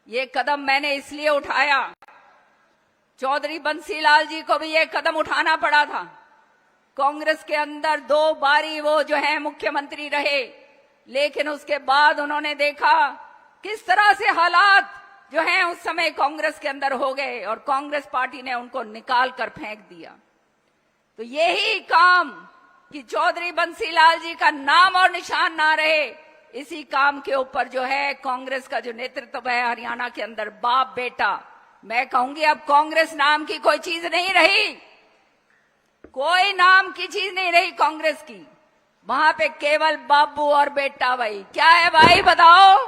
ये कदम मैंने इसलिए उठाया, चौधरी बंसीलाल जी को भी ये कदम उठाना पड़ा था। कांग्रेस के अंदर 2 बारी वो जो है मुख्यमंत्री रहे, लेकिन उसके बाद उन्होंने देखा किस तरह से हालात जो हैं उस समय कांग्रेस के अंदर हो गए, और कांग्रेस पार्टी ने उनको निकाल कर फेंक दिया। तो यही काम कि चौधरी बंसीलाल जी का नाम और निशान ना रहे, इसी काम के ऊपर जो है कांग्रेस का जो नेतृत्व है हरियाणा के अंदर, बाप बेटा, मैं कहूंगी अब कांग्रेस नाम की कोई चीज नहीं रही, कोई नाम की चीज नहीं रही कांग्रेस की। वहां पे केवल बाबू और बेटा। भाई क्या है भाई? बताओ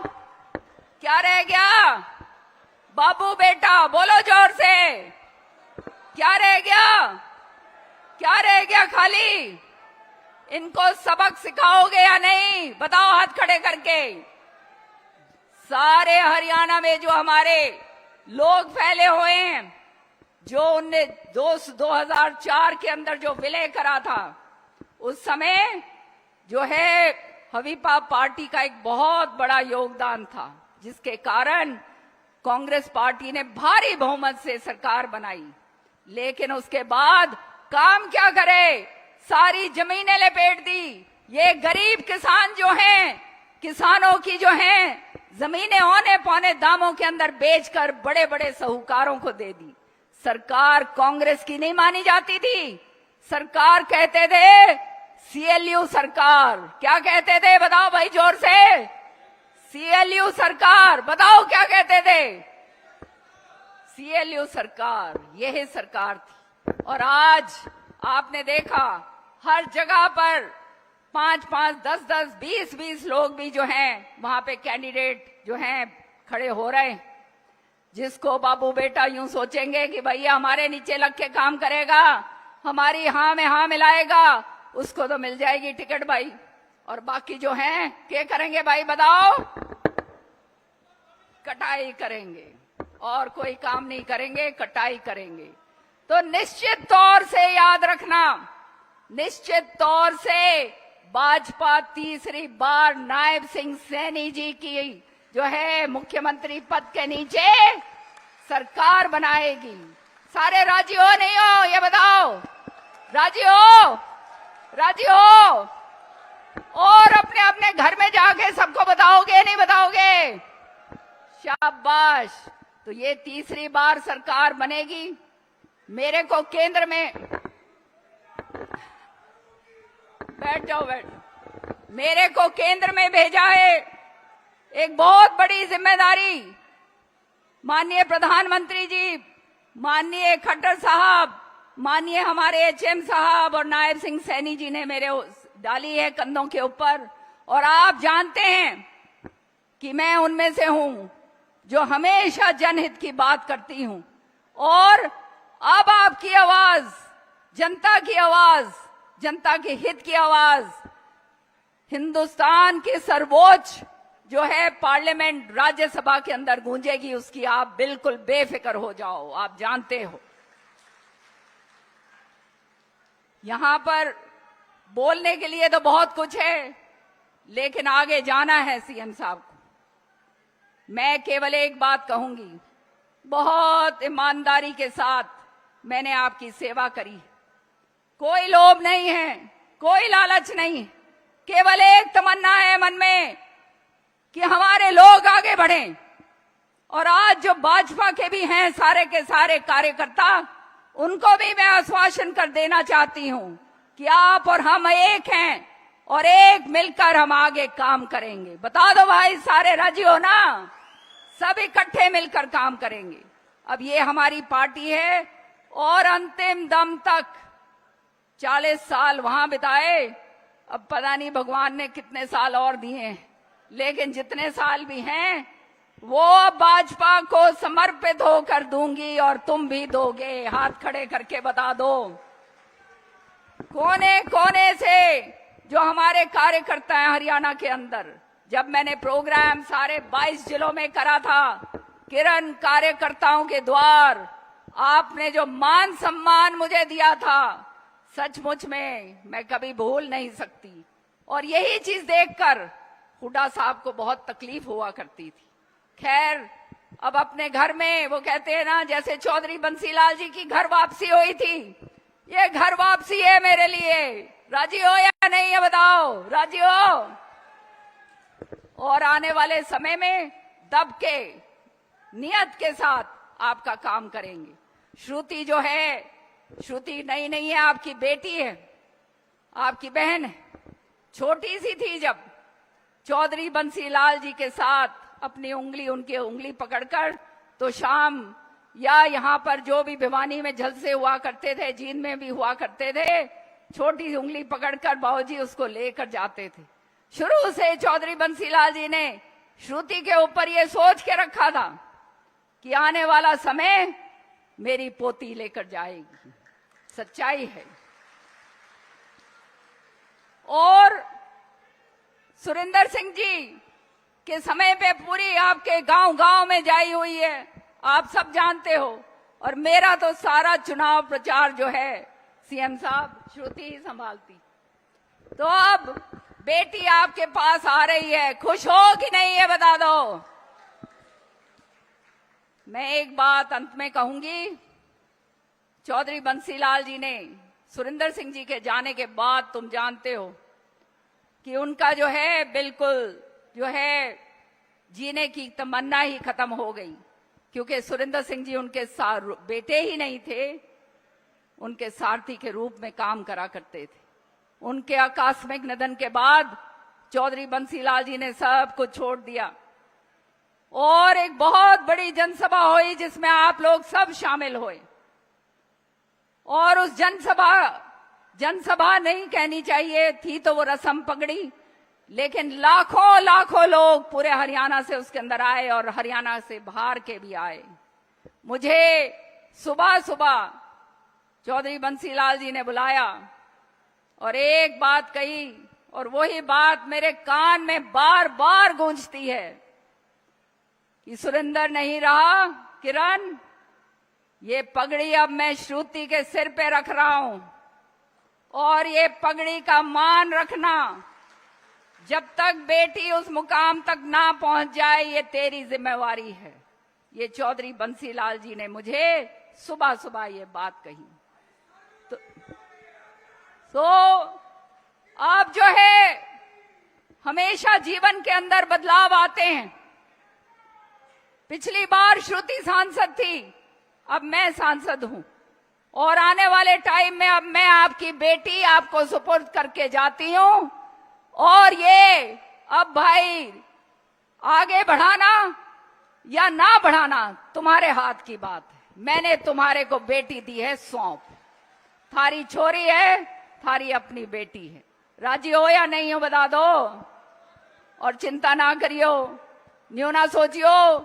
क्या रह गया? बाबू बेटा, बोलो जोर से, क्या रह गया? क्या रह गया खाली? इनको सबक सिखाओगे या नहीं? बताओ हाथ खड़े करके। सारे हरियाणा में जो हमारे लोग फैले हुए हैं, जो उनने 2004 के अंदर जो विलय करा था, उस समय जो है हवीपा पार्टी का एक बहुत बड़ा योगदान था, जिसके कारण कांग्रेस पार्टी ने भारी बहुमत से सरकार बनाई। लेकिन उसके बाद काम क्या करे? सारी जमीनें लपेट दी। ये गरीब किसान जो हैं, किसानों की जो हैं जमीनें औने पौने दामों के अंदर बेचकर बड़े बड़े साहूकारों को दे दी। सरकार कांग्रेस की नहीं मानी जाती थी। सरकार कहते थे सीएलयू सरकार। क्या कहते थे? बताओ भाई जोर से। सीएलयू सरकार। बताओ क्या कहते थे? सीएलयू सरकार। यही सरकार थी। और आज आपने देखा हर जगह पर 5-5, 10-10, 20-20 लोग भी जो हैं वहां पे कैंडिडेट जो हैं खड़े हो रहे हैं। जिसको बाबू बेटा यूं सोचेंगे कि भैया हमारे नीचे लग के काम करेगा, हमारी हाँ में हाँ मिलाएगा, उसको तो मिल जाएगी टिकट भाई। और बाकी जो हैं क्या करेंगे भाई? बताओ। कटाई करेंगे और कोई काम नहीं करेंगे, कटाई करेंगे। तो निश्चित तौर से याद रखना, निश्चित तौर से भाजपा तीसरी बार नायब सिंह सैनी जी की जो है मुख्यमंत्री पद के नीचे सरकार बनाएगी। सारे राजी हो नहीं हो? ये बताओ। राजी हो? राजी हो? और अपने अपने घर में जाके सबको बताओगे नहीं बताओगे? शाबाश। तो ये तीसरी बार सरकार बनेगी। मेरे को केंद्र में बैठ जाओ, मेरे को केंद्र में भेजा है एक बहुत बड़ी जिम्मेदारी। माननीय प्रधानमंत्री जी, माननीय खट्टर साहब, माननीय हमारे एचएम साहब और नायब सिंह सैनी जी ने मेरे डाली है कंधों के ऊपर। और आप जानते हैं कि मैं उनमें से हूं जो हमेशा जनहित की बात करती हूं। और अब आपकी आवाज, जनता की आवाज, जनता के हित की आवाज हिंदुस्तान की सर्वोच्च जो है पार्लियामेंट राज्यसभा के अंदर गूंजेगी। उसकी आप बिल्कुल बेफिक्र हो जाओ। आप जानते हो यहां पर बोलने के लिए तो बहुत कुछ है, लेकिन आगे जाना है सीएम साहब को। मैं केवल एक बात कहूंगी, बहुत ईमानदारी के साथ मैंने आपकी सेवा करी। कोई लोभ नहीं है, कोई लालच नहीं, केवल एक तमन्ना है मन में कि हमारे लोग आगे बढ़ें। और आज जो भाजपा के भी हैं सारे के सारे कार्यकर्ता, उनको भी मैं आश्वासन कर देना चाहती हूं कि आप और हम एक हैं और एक मिलकर हम आगे काम करेंगे। बता दो भाई, सारे राजी हो ना? सब इकट्ठे मिलकर काम करेंगे। अब ये हमारी पार्टी है और अंतिम दम तक 40 साल वहां बिताए। अब पता नहीं भगवान ने कितने साल और दिए हैं, लेकिन जितने साल भी हैं वो भाजपा को समर्पित होकर दूंगी और तुम भी दोगे। हाथ खड़े करके बता दो। कोने कोने से जो हमारे कार्यकर्ता हैं हरियाणा के अंदर, जब मैंने प्रोग्राम सारे 22 जिलों में करा था, किरण कार्यकर्ताओं के द्वार, आपने जो मान सम्मान मुझे दिया था, सचमुच में मैं कभी भूल नहीं सकती। और यही चीज देखकर हुड्डा साहब को बहुत तकलीफ हुआ करती थी। खैर, अब अपने घर में वो कहते हैं ना, जैसे चौधरी बंसीलाल जी की घर वापसी हुई थी, ये घर वापसी है मेरे लिए। राजी हो या नहीं, ये बताओ। राजी हो? और आने वाले समय में दब के, नियत के साथ आपका काम करेंगे। श्रुति जो है, श्रुति नई नहीं है, आपकी बेटी है, आपकी बहन है। छोटी सी थी जब चौधरी बंसीलाल जी के साथ अपनी उंगली, उनकी उंगली पकड़कर, तो शाम या यहाँ पर जो भी भिवानी में जलसे हुआ करते थे, जींद में भी हुआ करते थे, छोटी उंगली पकड़कर बाबूजी उसको लेकर जाते थे। शुरू से चौधरी बंसीलाल जी ने श्रुति के ऊपर ये सोच के रखा था कि आने वाला समय मेरी पोती लेकर जाएगी। सच्चाई है। और सुरेंद्र सिंह जी के समय पे पूरी आपके गांव गांव में जाई हुई है, आप सब जानते हो। और मेरा तो सारा चुनाव प्रचार जो है सीएम साहब श्रुति ही संभालती। तो अब बेटी आपके पास आ रही है, खुश हो कि नहीं ये बता दो। मैं एक बात अंत में कहूंगी, चौधरी बंसीलाल जी ने सुरेंद्र सिंह जी के जाने के बाद तुम जानते हो कि उनका जो है बिल्कुल जो है जीने की तमन्ना ही खत्म हो गई, क्योंकि सुरेंद्र सिंह जी उनके बेटे ही नहीं थे, उनके सारथी के रूप में काम करा करते थे। उनके आकस्मिक निधन के बाद चौधरी बंसीलाल जी ने सब कुछ छोड़ दिया और एक बहुत बड़ी जनसभा हुई जिसमें आप लोग सब शामिल हुए। और उस जनसभा नहीं कहनी चाहिए थी, तो वो रस्म पकड़ी, लेकिन लाखों लाखों लोग पूरे हरियाणा से उसके अंदर आए और हरियाणा से बाहर के भी आए। मुझे सुबह सुबह चौधरी बंसीलाल जी ने बुलाया और एक बात कही, और वही बात मेरे कान में बार बार गूंजती है कि सुरेंद्र नहीं रहा किरण, ये पगड़ी अब मैं श्रुति के सिर पे रख रहा हूं और ये पगड़ी का मान रखना, जब तक बेटी उस मुकाम तक ना पहुंच जाए ये तेरी जिम्मेवारी है। ये चौधरी बंसीलाल जी ने मुझे सुबह सुबह ये बात कही। तो आप जो है हमेशा जीवन के अंदर बदलाव आते हैं। पिछली बार श्रुति सांसद थी, अब मैं सांसद हूं और आने वाले टाइम में अब मैं आपकी बेटी आपको सुपुर्द करके जाती हूं। और ये अब भाई आगे बढ़ाना या ना बढ़ाना तुम्हारे हाथ की बात है। मैंने तुम्हारे को बेटी दी है सौंप, थारी छोरी है, थारी अपनी बेटी है। राजी हो या नहीं हो बता दो। और चिंता ना करियो, न्यू ना सोचियो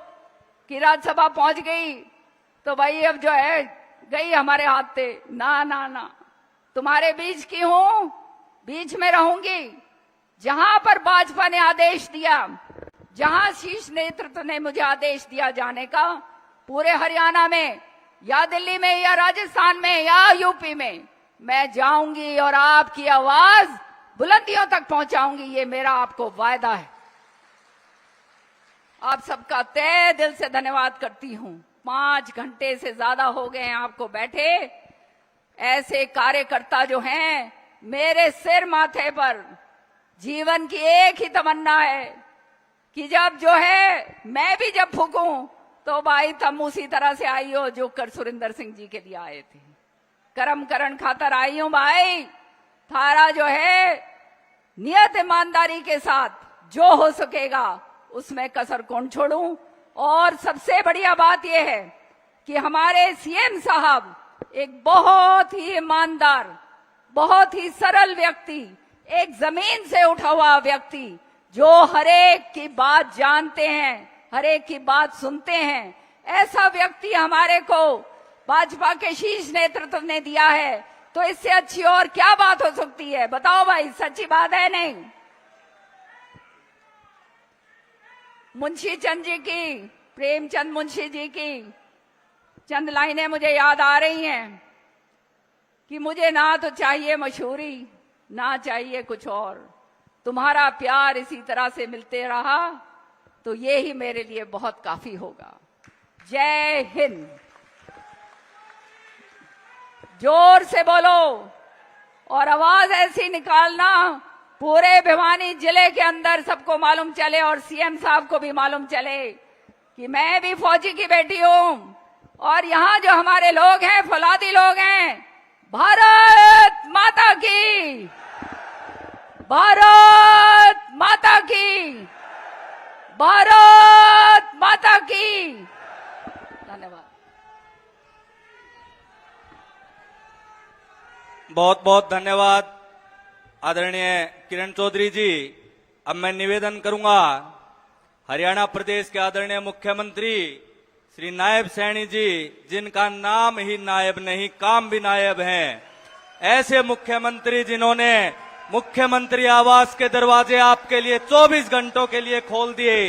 कि राज्यसभा पहुंच गई तो भाई अब जो है गई हमारे हाथ से। ना ना ना, तुम्हारे बीच की हूं, बीच में रहूंगी। जहां पर भाजपा ने आदेश दिया, जहां शीर्ष नेतृत्व ने मुझे आदेश दिया जाने का, पूरे हरियाणा में या दिल्ली में या राजस्थान में या यूपी में मैं जाऊंगी और आपकी आवाज बुलंदियों तक पहुंचाऊंगी। ये मेरा आपको वायदा है। आप सबका तहे दिल से धन्यवाद करती हूं। 5 घंटे से ज्यादा हो गए हैं आपको बैठे। ऐसे कार्यकर्ता जो हैं, मेरे सिर माथे पर जीवन की एक ही तमन्ना है कि जब जो है मैं भी जब फूकूं तो भाई तुम उसी तरह से आई हो जो कर सुरेंद्र सिंह जी के लिए आए थे। कर्म करण खातर आई हूं भाई। थारा जो है नियत ईमानदारी के साथ जो हो सकेगा उसमें कसर कौन छोड़ूं। और सबसे बढ़िया बात यह है कि हमारे सीएम साहब एक बहुत ही ईमानदार, बहुत ही सरल व्यक्ति, एक जमीन से उठा हुआ व्यक्ति जो हरेक की बात जानते हैं, हरेक की बात सुनते हैं, ऐसा व्यक्ति हमारे को भाजपा के शीर्ष नेतृत्व ने दिया है। तो इससे अच्छी और क्या बात हो सकती है? बताओ भाई, सच्ची बात है नहीं? मुंशी चंद जी की, प्रेमचंद मुंशी जी की चंद लाइनें मुझे याद आ रही हैं कि मुझे ना तो चाहिए मशहूरी, ना चाहिए कुछ और, तुम्हारा प्यार इसी तरह से मिलते रहा तो ये ही मेरे लिए बहुत काफी होगा। जय हिंद। जोर से बोलो और आवाज ऐसी निकालना पूरे भिवानी जिले के अंदर सबको मालूम चले और सीएम साहब को भी मालूम चले कि मैं भी फौजी की बेटी हूं। और यहां जो हमारे लोग हैं, फौलादी लोग हैं, भारत माता की, भारत माता की, भारत माता की। धन्यवाद। बहुत बहुत धन्यवाद आदरणीय किरण चौधरी जी। अब मैं निवेदन करूंगा हरियाणा प्रदेश के आदरणीय मुख्यमंत्री श्री नायब सैनी जी, जिनका नाम ही नायब नहीं काम भी नायब हैं, ऐसे मुख्यमंत्री जिन्होंने मुख्यमंत्री आवास के दरवाजे आपके लिए 24 घंटों के लिए खोल दिए।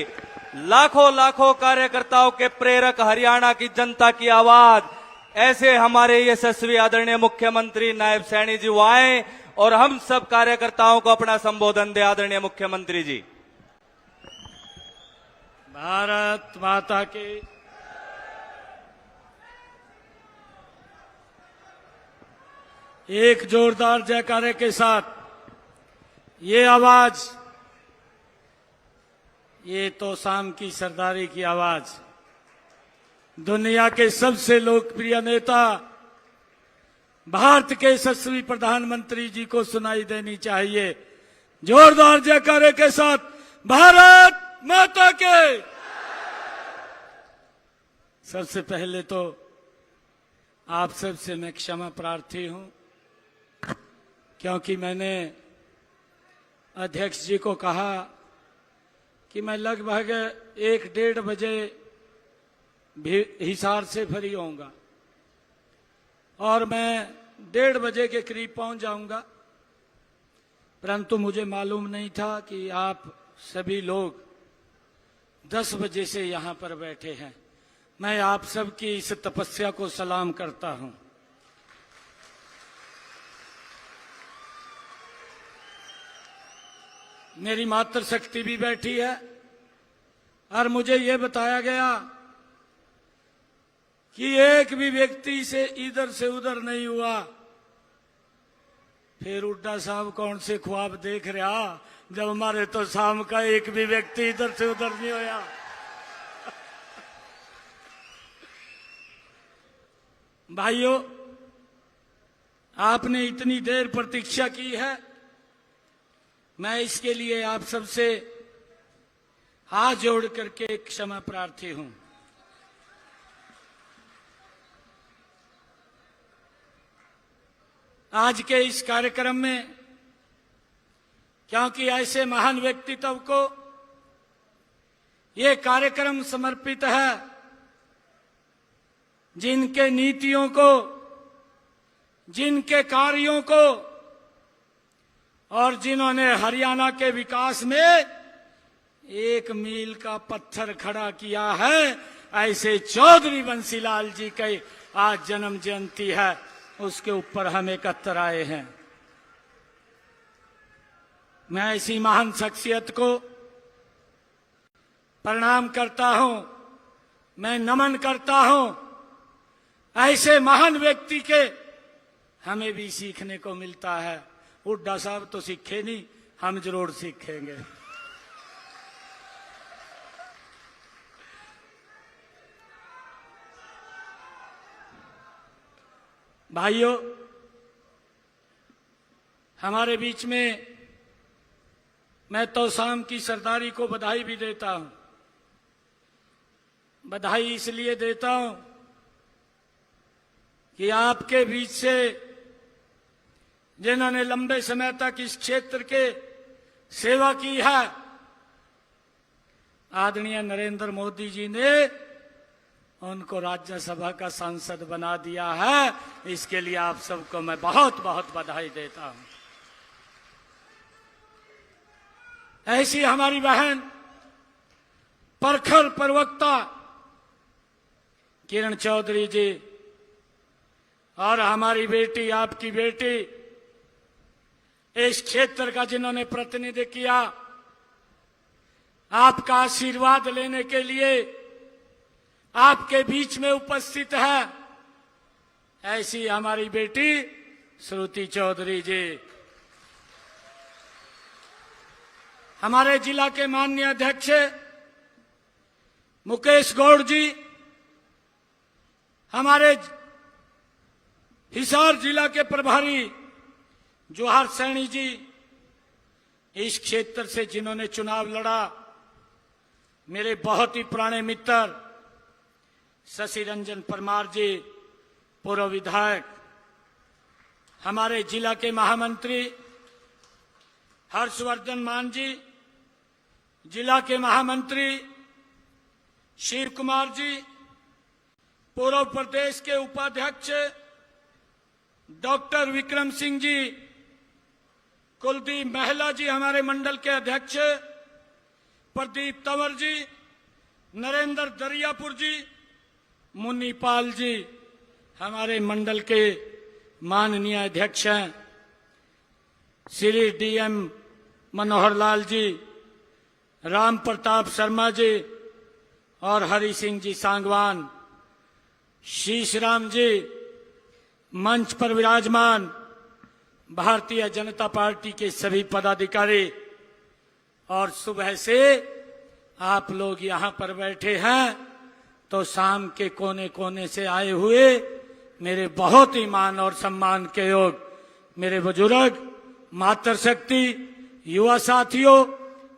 लाखों लाखों कार्यकर्ताओं के प्रेरक हरियाणा की जनता की आवाज, ऐसे हमारे यशस्वी आदरणीय मुख्यमंत्री नायब सैनी जी आए और हम सब कार्यकर्ताओं को अपना संबोधन दे। आदरणीय मुख्यमंत्री जी। भारत माता की एक जोरदार जयकारे के साथ ये आवाज, ये तो शाम की सरदारी की आवाज दुनिया के सबसे लोकप्रिय नेता भारत के यशस्वी प्रधानमंत्री जी को सुनाई देनी चाहिए। जोरदार जयकारे के साथ भारत माता के। सबसे पहले तो आप सबसे मैं क्षमा प्रार्थी हूं, क्योंकि मैंने अध्यक्ष जी को कहा कि मैं लगभग 1-1:30 बजे हिसार से फ्री होऊंगा और मैं 1:30 बजे के करीब पहुंच जाऊंगा, परंतु मुझे मालूम नहीं था कि आप सभी लोग 10 बजे से यहां पर बैठे हैं। मैं आप सबकी इस तपस्या को सलाम करता हूं। मेरी मातृशक्ति भी बैठी है और मुझे ये बताया गया कि एक भी व्यक्ति से इधर से उधर नहीं हुआ। फिर हुड्डा साहब कौन से ख्वाब देख रहा जब हमारे तो शाम का एक भी व्यक्ति इधर से उधर नहीं होया। भाइयों, आपने इतनी देर प्रतीक्षा की है, मैं इसके लिए आप सबसे हाथ जोड़ करके क्षमा प्रार्थी हूं। आज के इस कार्यक्रम में, क्योंकि ऐसे महान व्यक्तित्व को ये कार्यक्रम समर्पित है जिनके नीतियों को, जिनके कार्यों को और जिन्होंने हरियाणा के विकास में एक मील का पत्थर खड़ा किया है, ऐसे चौधरी बंसीलाल जी की आज जन्म जयंती है, उसके ऊपर हम एकत्र आए हैं। मैं ऐसी महान शख्सियत को प्रणाम करता हूं, मैं नमन करता हूं। ऐसे महान व्यक्ति के हमें भी सीखने को मिलता है। हुड्डा साहब तो सीखे नहीं, हम जरूर सीखेंगे। भाइयों, हमारे बीच में मैं तो शाम की सरदारी को बधाई भी देता हूं। बधाई इसलिए देता हूं कि आपके बीच से जिन्होंने लंबे समय तक इस क्षेत्र के सेवा की है, आदरणीय नरेंद्र मोदी जी ने उनको राज्यसभा का सांसद बना दिया है। इसके लिए आप सबको मैं बहुत बहुत बधाई देता हूं। ऐसी हमारी बहन प्रखर प्रवक्ता किरण चौधरी जी और हमारी बेटी, आपकी बेटी, इस क्षेत्र का जिन्होंने प्रतिनिधित्व किया, आपका आशीर्वाद लेने के लिए आपके बीच में उपस्थित है, ऐसी हमारी बेटी श्रुति चौधरी जी। हमारे जिला के माननीय अध्यक्ष मुकेश गौड़ जी, हमारे हिसार जिला के प्रभारी जोहार सैनी जी, इस क्षेत्र से जिन्होंने चुनाव लड़ा, मेरे बहुत ही पुराने मित्र शशि रंजन परमार जी, पूर्व विधायक, हमारे जिला के महामंत्री हर्षवर्धन मान जी, जिला के महामंत्री शिव कुमार जी, पूर्व प्रदेश के उपाध्यक्ष डॉक्टर विक्रम सिंह जी, कुलदीप महला जी हमारे मंडल के अध्यक्ष, प्रदीप तंवर जी, नरेंद्र दरियापुर जी, मुनीपाल जी हमारे मंडल के माननीय अध्यक्ष हैं, श्री डीएम मनोहर लाल जी, राम प्रताप शर्मा जी और हरि सिंह जी सांगवान, शीश राम जी मंच पर विराजमान, भारतीय जनता पार्टी के सभी पदाधिकारी, और सुबह से आप लोग यहां पर बैठे हैं तो शाम के कोने कोने से आए हुए मेरे बहुत ही मान और सम्मान के योग मेरे बुजुर्ग, मातृशक्ति, युवा साथियों,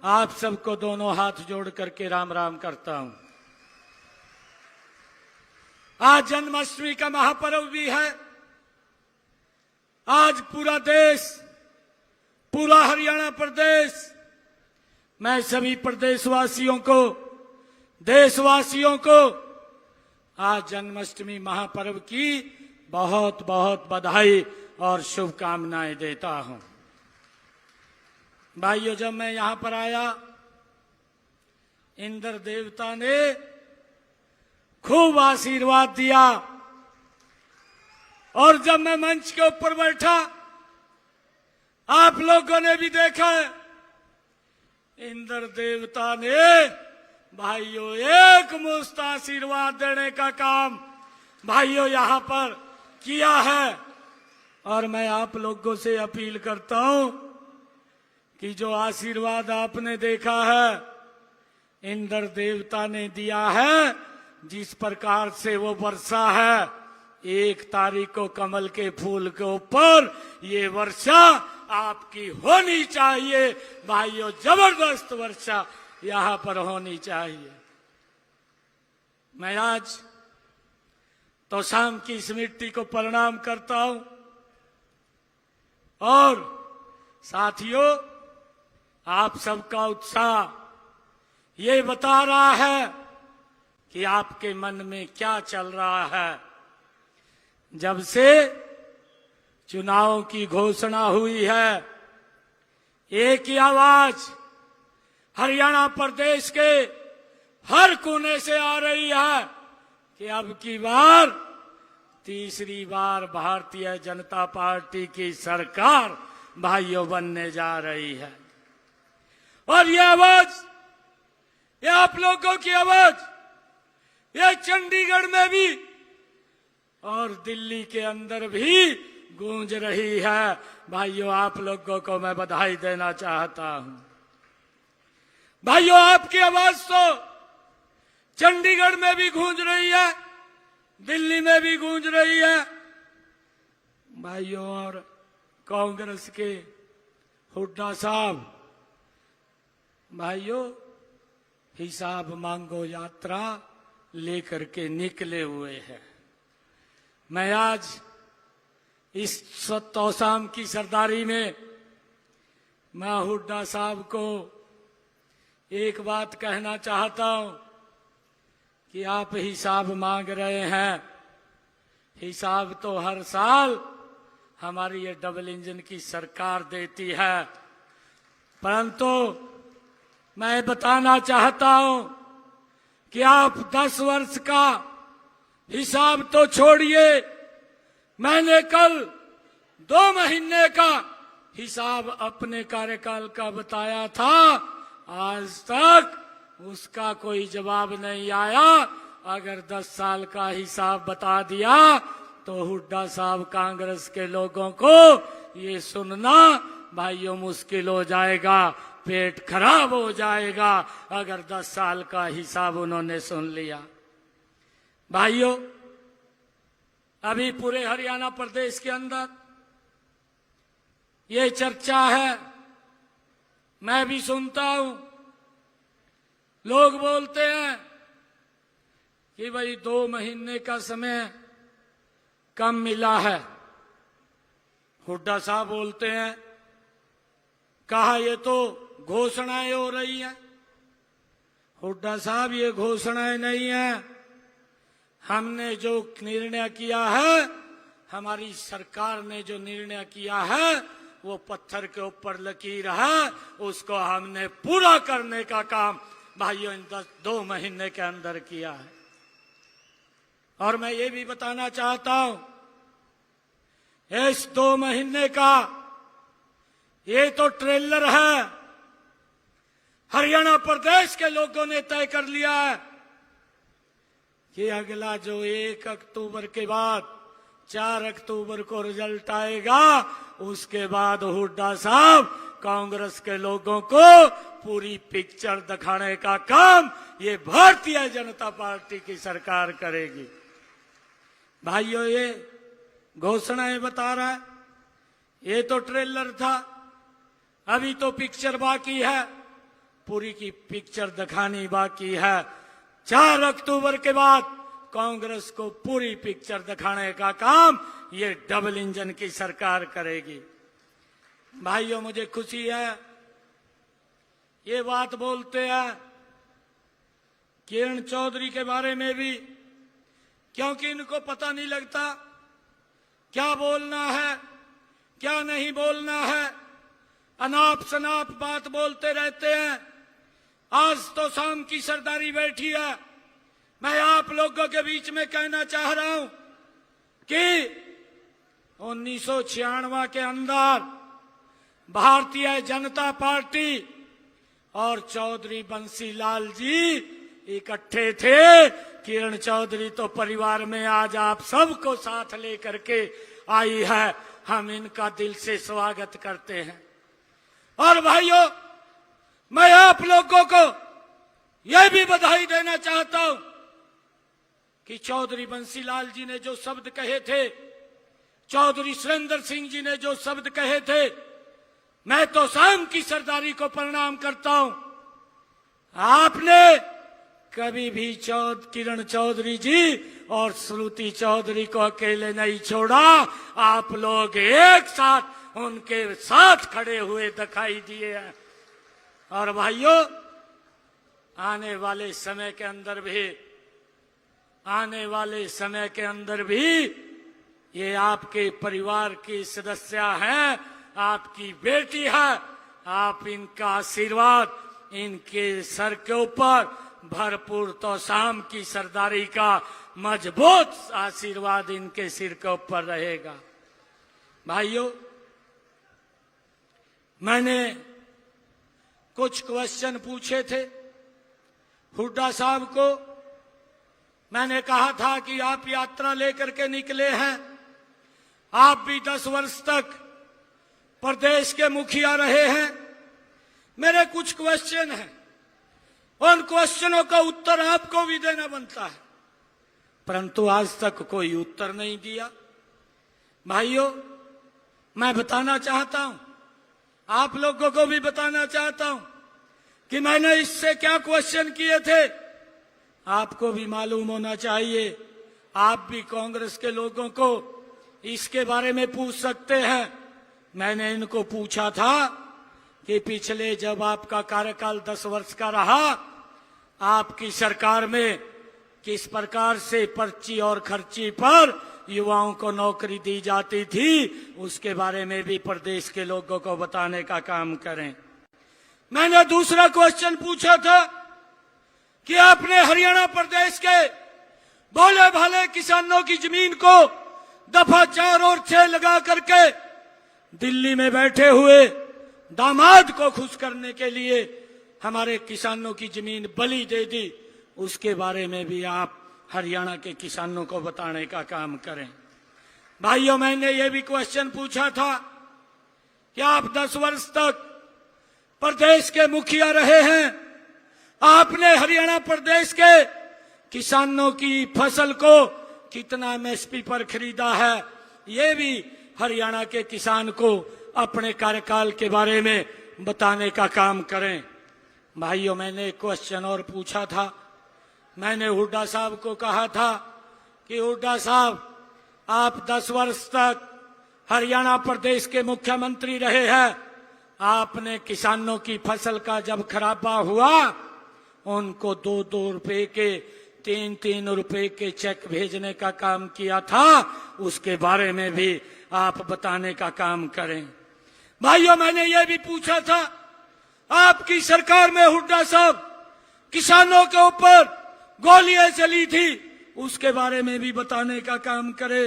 आप सबको दोनों हाथ जोड़ करके राम राम करता हूं। आज जन्माष्टमी का महापर्व भी है। आज पूरा देश, पूरा हरियाणा प्रदेश, मैं सभी प्रदेशवासियों को, देशवासियों को आज जन्माष्टमी महापर्व की बहुत बहुत बधाई और शुभकामनाएं देता हूं। भाइयों, जब मैं यहां पर आया, इंद्र देवता ने खूब आशीर्वाद दिया, और जब मैं मंच के ऊपर बैठा, आप लोगों ने भी देखा, इंद्र देवता ने भाइयों एक मुश्त आशीर्वाद देने का काम भाइयों यहां पर किया है। और मैं आप लोगों से अपील करता हूं कि जो आशीर्वाद आपने देखा है, इंद्र देवता ने दिया है, जिस प्रकार से वो वर्षा है, 1 तारीख को कमल के फूल के ऊपर ये वर्षा आपकी होनी चाहिए भाइयों, जबरदस्त वर्षा यहां पर होनी चाहिए। मैं आज तो शाम की इस मिट्टी को प्रणाम करता हूं, और साथियों, आप सबका उत्साह ये बता रहा है कि आपके मन में क्या चल रहा है। जब से चुनाव की घोषणा हुई है, एक ही आवाज हरियाणा प्रदेश के हर कोने से आ रही है कि अब की बार, तीसरी बार भारतीय जनता पार्टी की सरकार भाइयों बनने जा रही है। और ये आवाज, ये आप लोगों की आवाज, ये चंडीगढ़ में भी और दिल्ली के अंदर भी गूंज रही है। भाइयों, आप लोगों को मैं बधाई देना चाहता हूं। भाइयों, आपकी आवाज तो चंडीगढ़ में भी गूंज रही है, दिल्ली में भी गूंज रही है भाइयों। और कांग्रेस के हुड्डा साहब भाइयों हिसाब मांगो यात्रा लेकर के निकले हुए हैं। मैं आज इस तौसाम की सरदारी में मैं हुड्डा साहब को एक बात कहना चाहता हूं कि आप हिसाब मांग रहे हैं, हिसाब तो हर साल हमारी ये डबल इंजन की सरकार देती है, परंतु मैं बताना चाहता हूं कि आप 10 वर्ष का हिसाब तो छोड़िए, मैंने कल 2 महीने का हिसाब अपने कार्यकाल का बताया था, आज तक उसका कोई जवाब नहीं आया। अगर 10 साल का हिसाब बता दिया तो हुड्डा साहब कांग्रेस के लोगों को ये सुनना भाइयों मुश्किल हो जाएगा, पेट खराब हो जाएगा अगर 10 साल का हिसाब उन्होंने सुन लिया। भाइयों, अभी पूरे हरियाणा प्रदेश के अंदर ये चर्चा है, मैं भी सुनता हूं, लोग बोलते हैं कि भाई 2 महीने का समय कम मिला है। हुड्डा साहब बोलते हैं, कहा ये तो घोषणाएं हो रही हैं। हुड्डा साहब, ये घोषणाएं नहीं है, हमने जो निर्णय किया है, हमारी सरकार ने जो निर्णय किया है वो पत्थर के ऊपर लकीर है, उसको हमने पूरा करने का काम भाइयों इन 2 महीने के अंदर किया है। और मैं ये भी बताना चाहता हूं, इस 2 महीने का ये तो ट्रेलर है। हरियाणा प्रदेश के लोगों ने तय कर लिया है कि अगला जो 1 अक्टूबर के बाद 4 अक्टूबर को रिजल्ट आएगा, उसके बाद हुड्डा साहब कांग्रेस के लोगों को पूरी पिक्चर दिखाने का काम ये भारतीय जनता पार्टी की सरकार करेगी। भाइयों, ये घोषणाएं बता रहा है, ये तो ट्रेलर था, अभी तो पिक्चर बाकी है, पूरी की पिक्चर दिखानी बाकी है। 4 अक्टूबर के बाद कांग्रेस को पूरी पिक्चर दिखाने का काम ये डबल इंजन की सरकार करेगी। भाइयों, मुझे खुशी है, ये बात बोलते हैं किरण चौधरी के बारे में भी, क्योंकि इनको पता नहीं लगता क्या बोलना है क्या नहीं बोलना है, अनाप शनाप बात बोलते रहते हैं। आज तो शाम की सरदारी बैठी है। मैं आप लोगों के बीच में कहना चाह रहा हूं कि 1996 के अंदर भारतीय जनता पार्टी और चौधरी बंसीलाल जी इकट्ठे थे। किरण चौधरी तो परिवार में आज आप सबको साथ लेकर के आई है, हम इनका दिल से स्वागत करते हैं। और भाइयों, मैं आप लोगों को यह भी बधाई देना चाहता हूं कि चौधरी बंसीलाल जी ने जो शब्द कहे थे, चौधरी सुरेंद्र सिंह जी ने जो शब्द कहे थे, मैं तो शाम की सरदारी को प्रणाम करता हूं। आपने कभी भी किरण चौधरी जी और श्रुति चौधरी को अकेले नहीं छोड़ा, आप लोग एक साथ उनके साथ खड़े हुए दिखाई दिए हैं। और भाइयों, आने वाले समय के अंदर भी ये आपके परिवार की सदस्य हैं, आपकी बेटी है, आप इनका आशीर्वाद इनके सर के ऊपर भरपूर तो शाम की सरदारी का मजबूत आशीर्वाद इनके सिर के ऊपर रहेगा। भाइयों, मैंने कुछ क्वेश्चन पूछे थे हुड्डा साहब को। मैंने कहा था कि आप यात्रा लेकर के निकले हैं, आप भी 10 वर्ष तक प्रदेश के मुखिया रहे हैं। मेरे कुछ क्वेश्चन हैं, उन क्वेश्चनों का उत्तर आपको भी देना बनता है, परंतु आज तक कोई उत्तर नहीं दिया। भाइयों, मैं बताना चाहता हूं, आप लोगों को भी बताना चाहता हूं कि मैंने इससे क्या क्वेश्चन किए थे। आपको भी मालूम होना चाहिए, आप भी कांग्रेस के लोगों को इसके बारे में पूछ सकते हैं। मैंने इनको पूछा था कि पिछले जब आपका कार्यकाल 10 वर्ष का रहा, आपकी सरकार में किस प्रकार से पर्ची और खर्ची पर युवाओं को नौकरी दी जाती थी, उसके बारे में भी प्रदेश के लोगों को बताने का काम करें। मैंने दूसरा क्वेश्चन पूछा था कि आपने हरियाणा प्रदेश के भोले भाले किसानों की जमीन को दफा 4 और 6 लगा करके दिल्ली में बैठे हुए दामाद को खुश करने के लिए हमारे किसानों की जमीन बलि दे दी, उसके बारे में भी आप हरियाणा के किसानों को बताने का काम करें। भाइयों, मैंने ये भी क्वेश्चन पूछा था कि आप 10 वर्ष तक प्रदेश के मुखिया रहे हैं, आपने हरियाणा प्रदेश के किसानों की फसल को कितना एमएसपी पर खरीदा है, ये भी हरियाणा के किसान को अपने कार्यकाल के बारे में बताने का काम करें। भाइयों, मैंने एक क्वेश्चन और पूछा था। मैंने हुड्डा साहब को कहा था कि हुड्डा साहब, आप 10 वर्ष तक हरियाणा प्रदेश के मुख्यमंत्री रहे हैं, आपने किसानों की फसल का जब खराबा हुआ, उनको 2-2 रुपए के 3-3 रुपए के चेक भेजने का काम किया था, उसके बारे में भी आप बताने का काम करें। भाइयों, मैंने ये भी पूछा था, आपकी सरकार में हुड्डा साहब किसानों के ऊपर गोलियां चली थी, उसके बारे में भी बताने का काम करे।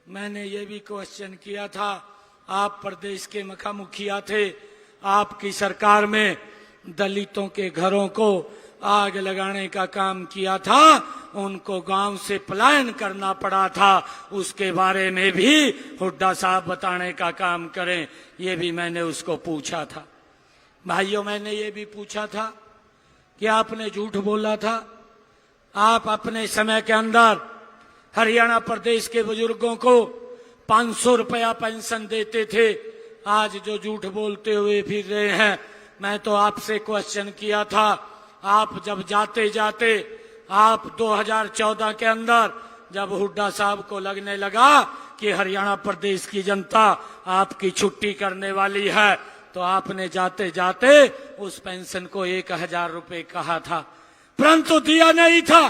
मैंने ये भी क्वेश्चन किया था, आप प्रदेश के मुखिया थे, आपकी सरकार में दलितों के घरों को आग लगाने का काम किया था, उनको गांव से पलायन करना पड़ा था, उसके बारे में भी हुड्डा साहब बताने का काम करें। ये भी मैंने उसको पूछा था। भाइयों, मैंने ये भी पूछा था कि आपने झूठ बोला था, आप अपने समय के अंदर हरियाणा प्रदेश के बुजुर्गों को 500 रुपया पेंशन देते थे। आज जो झूठ बोलते हुए फिर रहे हैं, मैं तो आपसे क्वेश्चन किया था, आप जब जाते जाते आप 2014 के अंदर जब हुड्डा साहब को लगने लगा कि हरियाणा प्रदेश की जनता आपकी छुट्टी करने वाली है, तो आपने जाते जाते उस पेंशन को 1000 रुपए कहा था, परंतु दिया नहीं था।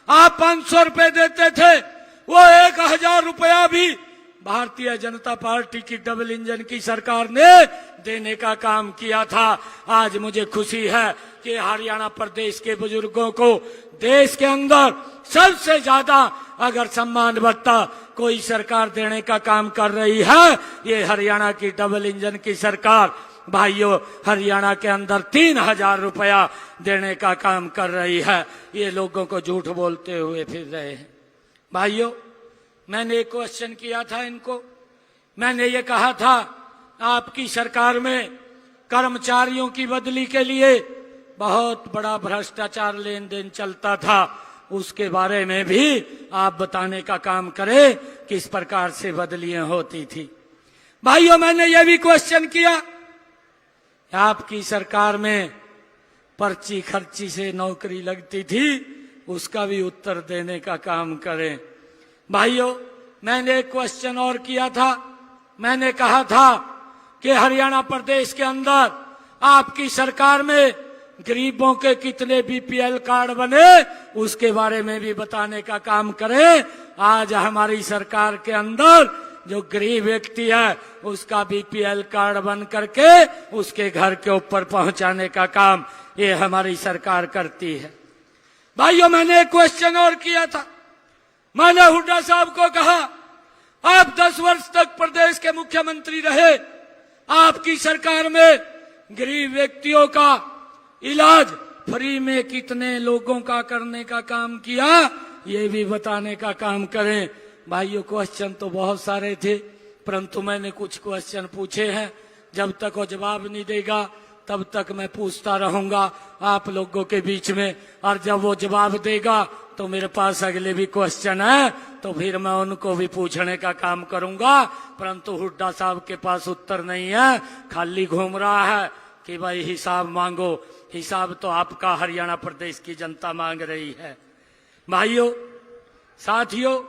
आप 500 रुपए देते थे, वो 1000 रुपया भी भारतीय जनता पार्टी की डबल इंजन की सरकार ने देने का काम किया था। आज मुझे खुशी है कि हरियाणा प्रदेश के बुजुर्गों को देश के अंदर सबसे ज्यादा अगर सम्मान भत्ता कोई सरकार देने का काम कर रही है, ये हरियाणा की डबल इंजन की सरकार। भाइयों, हरियाणा के अंदर 3000 रुपया देने का काम कर रही है। ये लोगों को झूठ बोलते हुए फिर रहे हैं। भाइयों, मैंने एक क्वेश्चन किया था इनको, मैंने ये कहा था, आपकी सरकार में कर्मचारियों की बदली के लिए बहुत बड़ा भ्रष्टाचार लेन देन चलता था, उसके बारे में भी आप बताने का काम करें, किस प्रकार से बदलियां होती थी। भाइयों, मैंने ये भी क्वेश्चन किया, आपकी सरकार में पर्ची खर्ची से नौकरी लगती थी, उसका भी उत्तर देने का काम करें। भाइयों, मैंने एक क्वेश्चन और किया था, मैंने कहा था कि हरियाणा प्रदेश के अंदर आपकी सरकार में गरीबों के कितने बीपीएल कार्ड बने, उसके बारे में भी बताने का काम करें। आज हमारी सरकार के अंदर जो गरीब व्यक्ति है, उसका बीपीएल कार्ड बन करके उसके घर के ऊपर पहुंचाने का काम ये हमारी सरकार करती है। भाइयों, मैंने एक क्वेश्चन और किया था, मैंने हुड्डा साहब को कहा, आप 10 वर्ष तक प्रदेश के मुख्यमंत्री रहे, आपकी सरकार में गरीब व्यक्तियों का इलाज फ्री में कितने लोगों का करने का काम किया, ये भी बताने का काम करें। भाइयों, क्वेश्चन तो बहुत सारे थे, परंतु मैंने कुछ क्वेश्चन पूछे हैं, जब तक वो जवाब नहीं देगा तब तक मैं पूछता रहूंगा आप लोगों के बीच में, और जब वो जवाब देगा तो मेरे पास अगले भी क्वेश्चन है, तो फिर मैं उनको भी पूछने का काम करूंगा। परंतु हुड्डा साहब के पास उत्तर नहीं है, खाली घूम रहा है कि भाई हिसाब मांगो। हिसाब तो आपका हरियाणा प्रदेश की जनता मांग रही है। भाइयों, साथियों,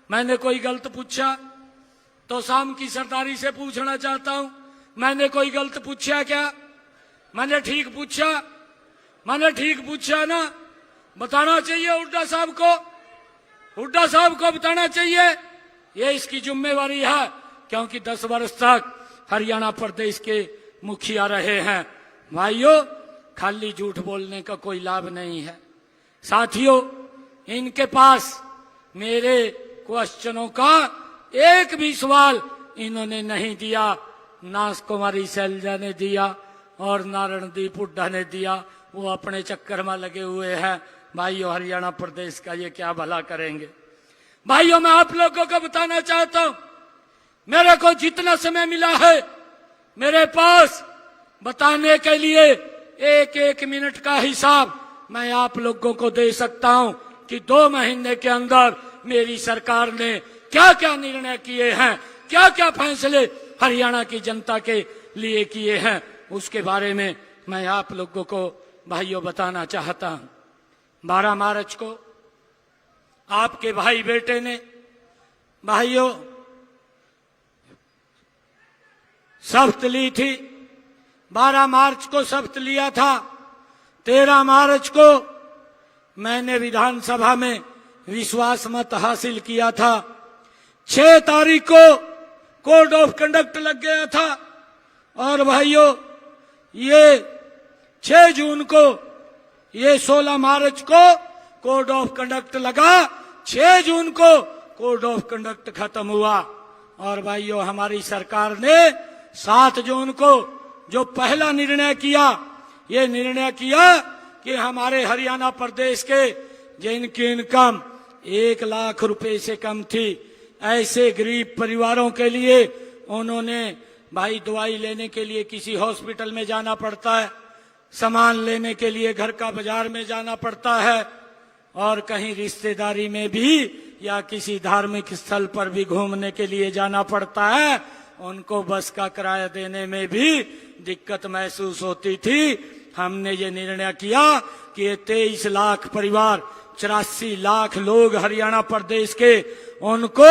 मैंने कोई गलत पूछा तो शाम की सरदारी से पूछना चाहता हूं, मैंने कोई गलत पूछा क्या? मैंने ठीक पूछा? मैंने ठीक पूछा ना? बताना चाहिए हुड्डा साहब को, हुड्डा साहब को बताना चाहिए, ये इसकी जिम्मेवारी है, क्योंकि 10 वर्ष तक हरियाणा प्रदेश के मुखिया रहे हैं। भाइयों, खाली झूठ बोलने का कोई लाभ नहीं है। साथियों, इनके पास मेरे क्वेश्चनों का एक भी सवाल इन्होंने नहीं दिया, ना कुमारी शैलजा ने दिया और ना रणदीप हुड्डा ने दिया, वो अपने चक्कर में लगे हुए हैं। भाइयों, हरियाणा प्रदेश का ये क्या भला करेंगे? भाइयों, मैं आप लोगों को बताना चाहता हूं, मेरे को जितना समय मिला है मेरे पास बताने के लिए 1-1 मिनट का हिसाब मैं आप लोगों को दे सकता हूं कि 2 महीने के अंदर मेरी सरकार ने क्या क्या निर्णय किए हैं, क्या क्या फैसले हरियाणा की जनता के लिए किए हैं, उसके बारे में मैं आप लोगों को भाइयों बताना चाहता हूं। 12 मार्च को आपके भाई बेटे ने भाइयों शपथ ली थी। 12 मार्च को शपथ लिया था। 13 मार्च को मैंने विधानसभा में विश्वास मत हासिल किया था। 6 तारीख को कोड ऑफ कंडक्ट लग गया था। और भाइयों, ये 6 जून को, ये 16 मार्च को कोड ऑफ कंडक्ट लगा, 6 जून को कोड ऑफ कंडक्ट खत्म हुआ। और भाइयों, हमारी सरकार ने 7 जून को जो पहला निर्णय किया, ये निर्णय किया कि हमारे हरियाणा प्रदेश के जिनकी इनकम 1 लाख रुपए से कम थी, ऐसे गरीब परिवारों के लिए उन्होंने भाई दवाई लेने के लिए किसी हॉस्पिटल में जाना पड़ता है, सामान लेने के लिए घर का बाजार में जाना पड़ता है, और कहीं रिश्तेदारी में भी या किसी धार्मिक स्थल पर भी घूमने के लिए जाना पड़ता है, उनको बस का किराया देने में भी दिक्कत महसूस होती थी। हमने ये निर्णय किया कि ये 23 लाख परिवार, 84 लाख लोग हरियाणा प्रदेश के, उनको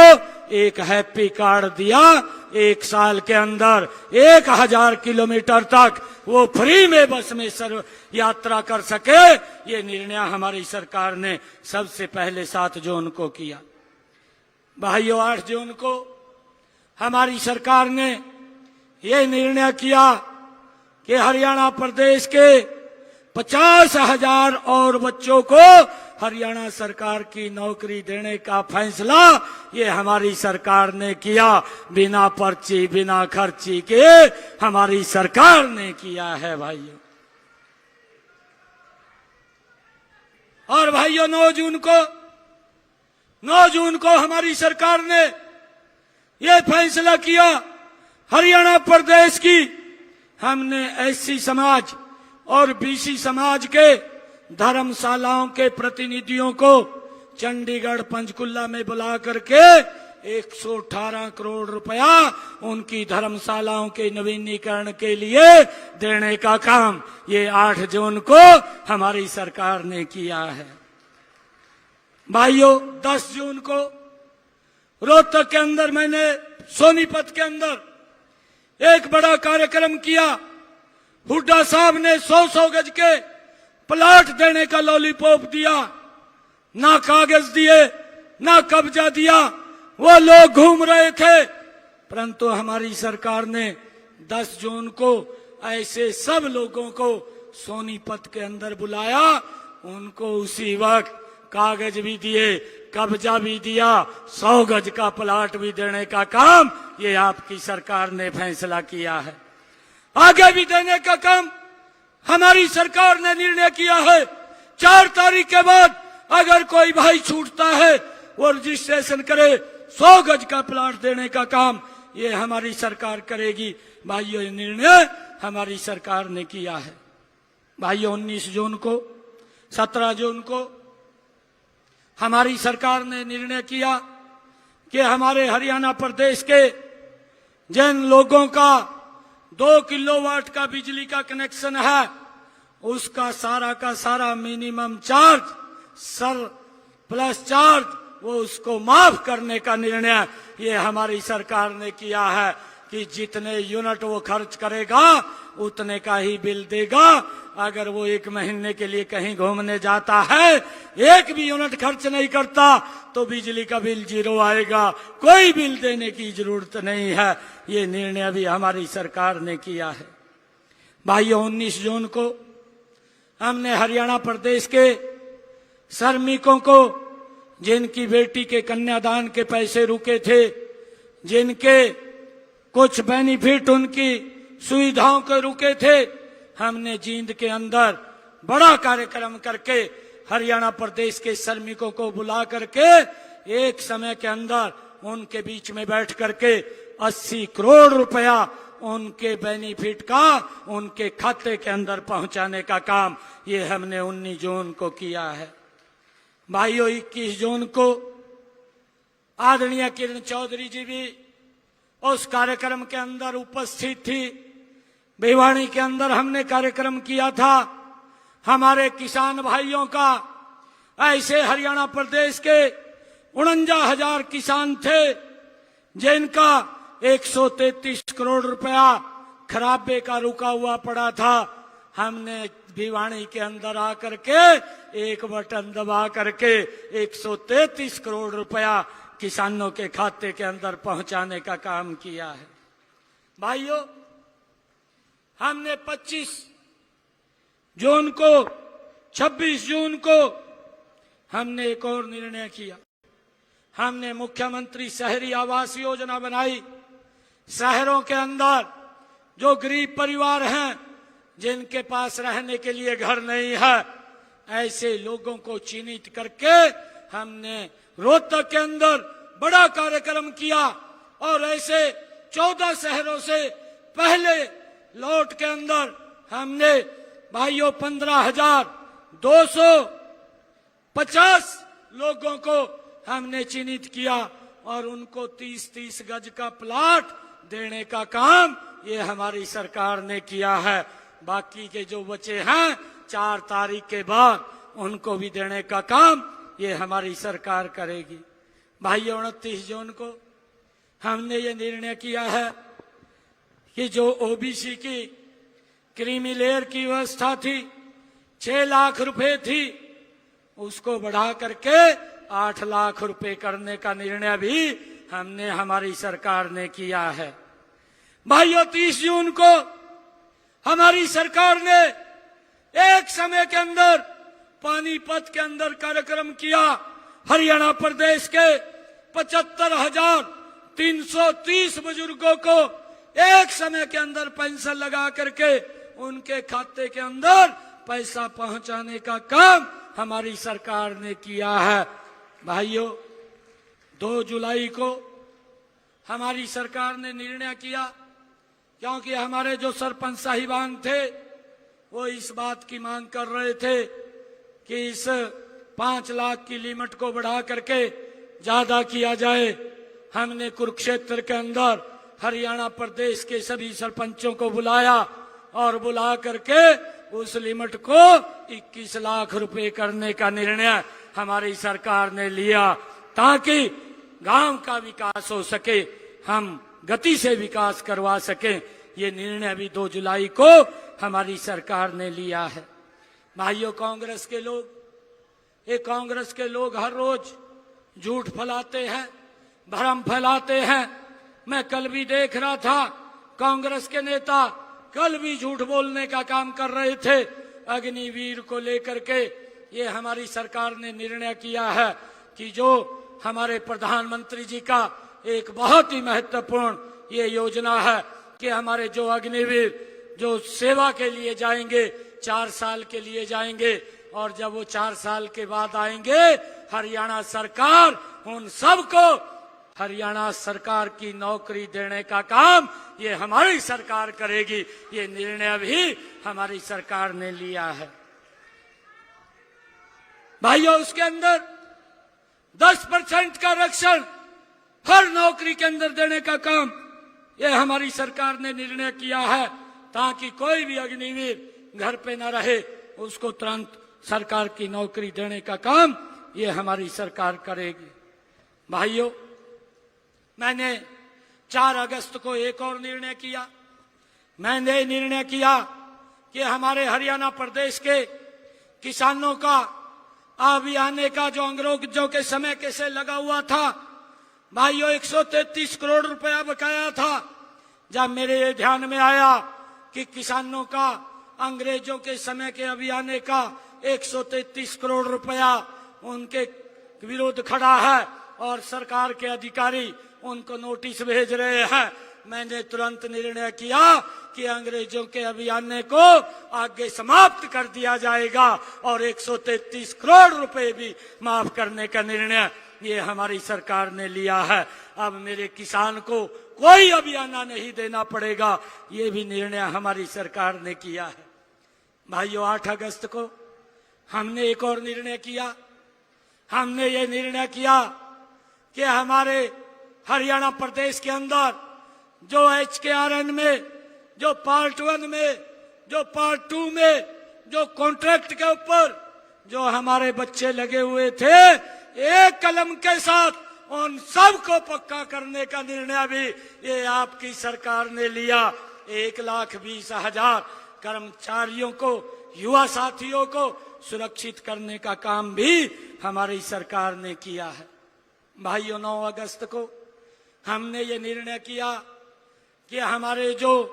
एक हैप्पी कार्ड दिया। 1 साल के अंदर 1000 किलोमीटर तक वो फ्री में बस में सर्व यात्रा कर सके। ये निर्णय हमारी सरकार ने सबसे पहले 7 जून को किया। भाइयों, 8 जून को हमारी सरकार ने ये निर्णय किया कि हरियाणा प्रदेश के 50,000 और बच्चों को हरियाणा सरकार की नौकरी देने का फैसला ये हमारी सरकार ने किया। बिना पर्ची, बिना खर्ची के हमारी सरकार ने किया है भाइयों। और भाइयों, 9 जून को हमारी सरकार ने ये फैसला किया, हरियाणा प्रदेश की हमने एससी समाज और बीसी समाज के धर्मशालाओं के प्रतिनिधियों को चंडीगढ़ पंचकुला में बुला करके 118 करोड़ रुपया उनकी धर्मशालाओं के नवीनीकरण के लिए देने का काम ये 8 जून को हमारी सरकार ने किया है। भाइयों, 10 जून को रोहतक के अंदर, मैंने सोनीपत के अंदर एक बड़ा कार्यक्रम किया। हुड्डा साहब ने 100 गज के प्लाट देने का लॉलीपॉप दिया, ना कागज दिए, ना कब्जा दिया, वो लोग घूम रहे थे। परंतु हमारी सरकार ने 10 जून को ऐसे सब लोगों को सोनीपत के अंदर बुलाया, उनको उसी वक्त कागज भी दिए, कब्जा भी दिया, 100 गज का प्लाट भी देने का काम ये आपकी सरकार ने फैसला किया है। आगे भी देने का काम हमारी सरकार ने निर्णय किया है। 4 तारीख के बाद अगर कोई भाई छूटता है वो रजिस्ट्रेशन करे, 100 गज का प्लाट देने का काम ये हमारी सरकार करेगी। भाइयों, ये निर्णय हमारी सरकार ने किया है। भाइयों, 19 जून को, 17 जून को हमारी सरकार ने निर्णय किया कि हमारे हरियाणा प्रदेश के जिन लोगों का 2 किलोवाट का बिजली का कनेक्शन है, उसका सारा का सारा minimum charge, sir plus charge, वो उसको माफ करने का निर्णय ये हमारी सरकार ने किया है कि जितने यूनिट वो खर्च करेगा उतने का ही बिल देगा। अगर वो 1 महीने के लिए कहीं घूमने जाता है, 1 भी यूनिट खर्च नहीं करता, तो बिजली का बिल 0 आएगा, कोई बिल देने की जरूरत नहीं है। ये निर्णय भी हमारी सरकार ने किया है। भाइयों, 19 जून को हमने हरियाणा प्रदेश के श्रमिकों को, जिनकी बेटी के कन्यादान के पैसे रुके थे, जिनके कुछ बेनिफिट, उनकी सुविधाओं के रुके थे, हमने जींद के अंदर बड़ा कार्यक्रम करके हरियाणा प्रदेश के श्रमिकों को बुला करके एक समय के अंदर उनके बीच में बैठ करके 80 करोड़ रुपया उनके बेनिफिट का उनके खाते के अंदर पहुंचाने का काम ये हमने 19 जून को किया है। भाइयों, 21 जून को आदरणीय किरण चौधरी जी भी उस कार्यक्रम के अंदर उपस्थित थी। भिवानी के अंदर हमने कार्यक्रम किया था। हमारे किसान भाइयों का, ऐसे हरियाणा प्रदेश के 49,000 किसान थे जिनका 133 करोड़ रुपया खराबे का रुका हुआ पड़ा था। हमने भिवानी के अंदर आकर के एक बटन दबा करके 133 करोड़ रुपया किसानों के खाते के अंदर पहुंचाने का काम किया है। भाइयों, हमने 25 जून को 26 जून को हमने एक और निर्णय किया। हमने मुख्यमंत्री शहरी आवास योजना बनाई। शहरों के अंदर जो गरीब परिवार हैं, जिनके पास रहने के लिए घर नहीं है, ऐसे लोगों को चिन्हित करके हमने रोहतक के अंदर बड़ा कार्यक्रम किया और ऐसे 14 शहरों से पहले लॉट के अंदर हमने भाइयों 15,250 लोगों को हमने चिन्हित किया और उनको 30-30 गज का प्लाट देने का काम ये हमारी सरकार ने किया है। बाकी के जो बचे हैं 4 तारीख के बाद उनको भी देने का काम ये हमारी सरकार करेगी। भाइयों 29 जून को हमने ये निर्णय किया है कि जो ओबीसी की क्रीमी लेयर की व्यवस्था थी, 6 लाख रुपए थी, उसको बढ़ा करके 8 लाख रुपए करने का निर्णय भी हमने हमारी सरकार ने किया है। भाइयों 30 जून को हमारी सरकार ने एक समय के अंदर पानीपत के अंदर कार्यक्रम किया। हरियाणा प्रदेश के 75,330 बुजुर्गों को एक समय के अंदर पेंशन लगा करके उनके खाते के अंदर पैसा पहुंचाने का काम हमारी सरकार ने किया है। भाइयों 2 जुलाई को हमारी सरकार ने निर्णय किया, क्योंकि हमारे जो सरपंच साहिबान थे वो इस बात की मांग कर रहे थे कि इस 5 लाख की लिमिट को बढ़ा करके ज्यादा किया जाए। हमने कुरुक्षेत्र के अंदर हरियाणा प्रदेश के सभी सरपंचों को बुलाया और बुला करके उस लिमिट को 21 लाख रुपए करने का निर्णय हमारी सरकार ने लिया, ताकि गांव का विकास हो सके, हम गति से विकास करवा सकें। ये निर्णय भी 2 जुलाई को हमारी सरकार ने लिया है। भाइयों कांग्रेस के लोग हर रोज झूठ फैलाते हैं, भ्रम फैलाते हैं। मैं कल भी देख रहा था कांग्रेस के नेता कल भी झूठ बोलने का काम कर रहे थे अग्निवीर को लेकर के। ये हमारी सरकार ने निर्णय किया है कि जो हमारे प्रधानमंत्री जी का एक बहुत ही महत्वपूर्ण ये योजना है कि हमारे जो अग्निवीर जो सेवा के लिए जाएंगे 4 साल के लिए जाएंगे और जब वो 4 साल के बाद आएंगे, हरियाणा सरकार उन सबको हरियाणा सरकार की नौकरी देने का काम ये हमारी सरकार करेगी। ये निर्णय भी हमारी सरकार ने लिया है। भाइयों उसके अंदर 10% का आरक्षण हर नौकरी के अंदर देने का काम ये हमारी सरकार ने निर्णय किया है, ताकि कोई भी अग्निवीर घर पे न रहे, उसको तुरंत सरकार की नौकरी देने का काम ये हमारी सरकार करेगी। भाइयों मैंने 4 अगस्त को एक और निर्णय किया। मैंने निर्णय किया कि हमारे हरियाणा प्रदेश के किसानों का अभी आने का जो अंग्रेजों के समय कैसे लगा हुआ था, भाइयों 133 करोड़ रुपया बकाया था। जब मेरे ये ध्यान में आया कि किसानों का अंग्रेजों के समय के अभी आने का 133 करोड़ रुपया उनके विरोध खड़ा है और सरकार के अधिकारी उनको नोटिस भेज रहे हैं, मैंने तुरंत निर्णय किया कि अंग्रेजों के अभियान को आगे समाप्त कर दिया जाएगा और 133 करोड़ रुपए भी माफ करने का निर्णय ये हमारी सरकार ने लिया है। अब मेरे किसान को कोई अभियाना नहीं देना पड़ेगा, ये भी निर्णय हमारी सरकार ने किया है। भाइयों 8 अगस्त को हमने एक और निर्णय किया। हमने ये निर्णय किया कि हमारे हरियाणा प्रदेश के अंदर जो HKRN में, जो पार्ट 1 में, जो पार्ट 2 में, जो कॉन्ट्रैक्ट के ऊपर जो हमारे बच्चे लगे हुए थे, एक कलम के साथ उन सबको पक्का करने का निर्णय भी ये आपकी सरकार ने लिया। 1,20,000 कर्मचारियों को, युवा साथियों को सुरक्षित करने का काम भी हमारी सरकार ने किया है। भाइयों 9 अगस्त को हमने ये निर्णय किया कि हमारे जो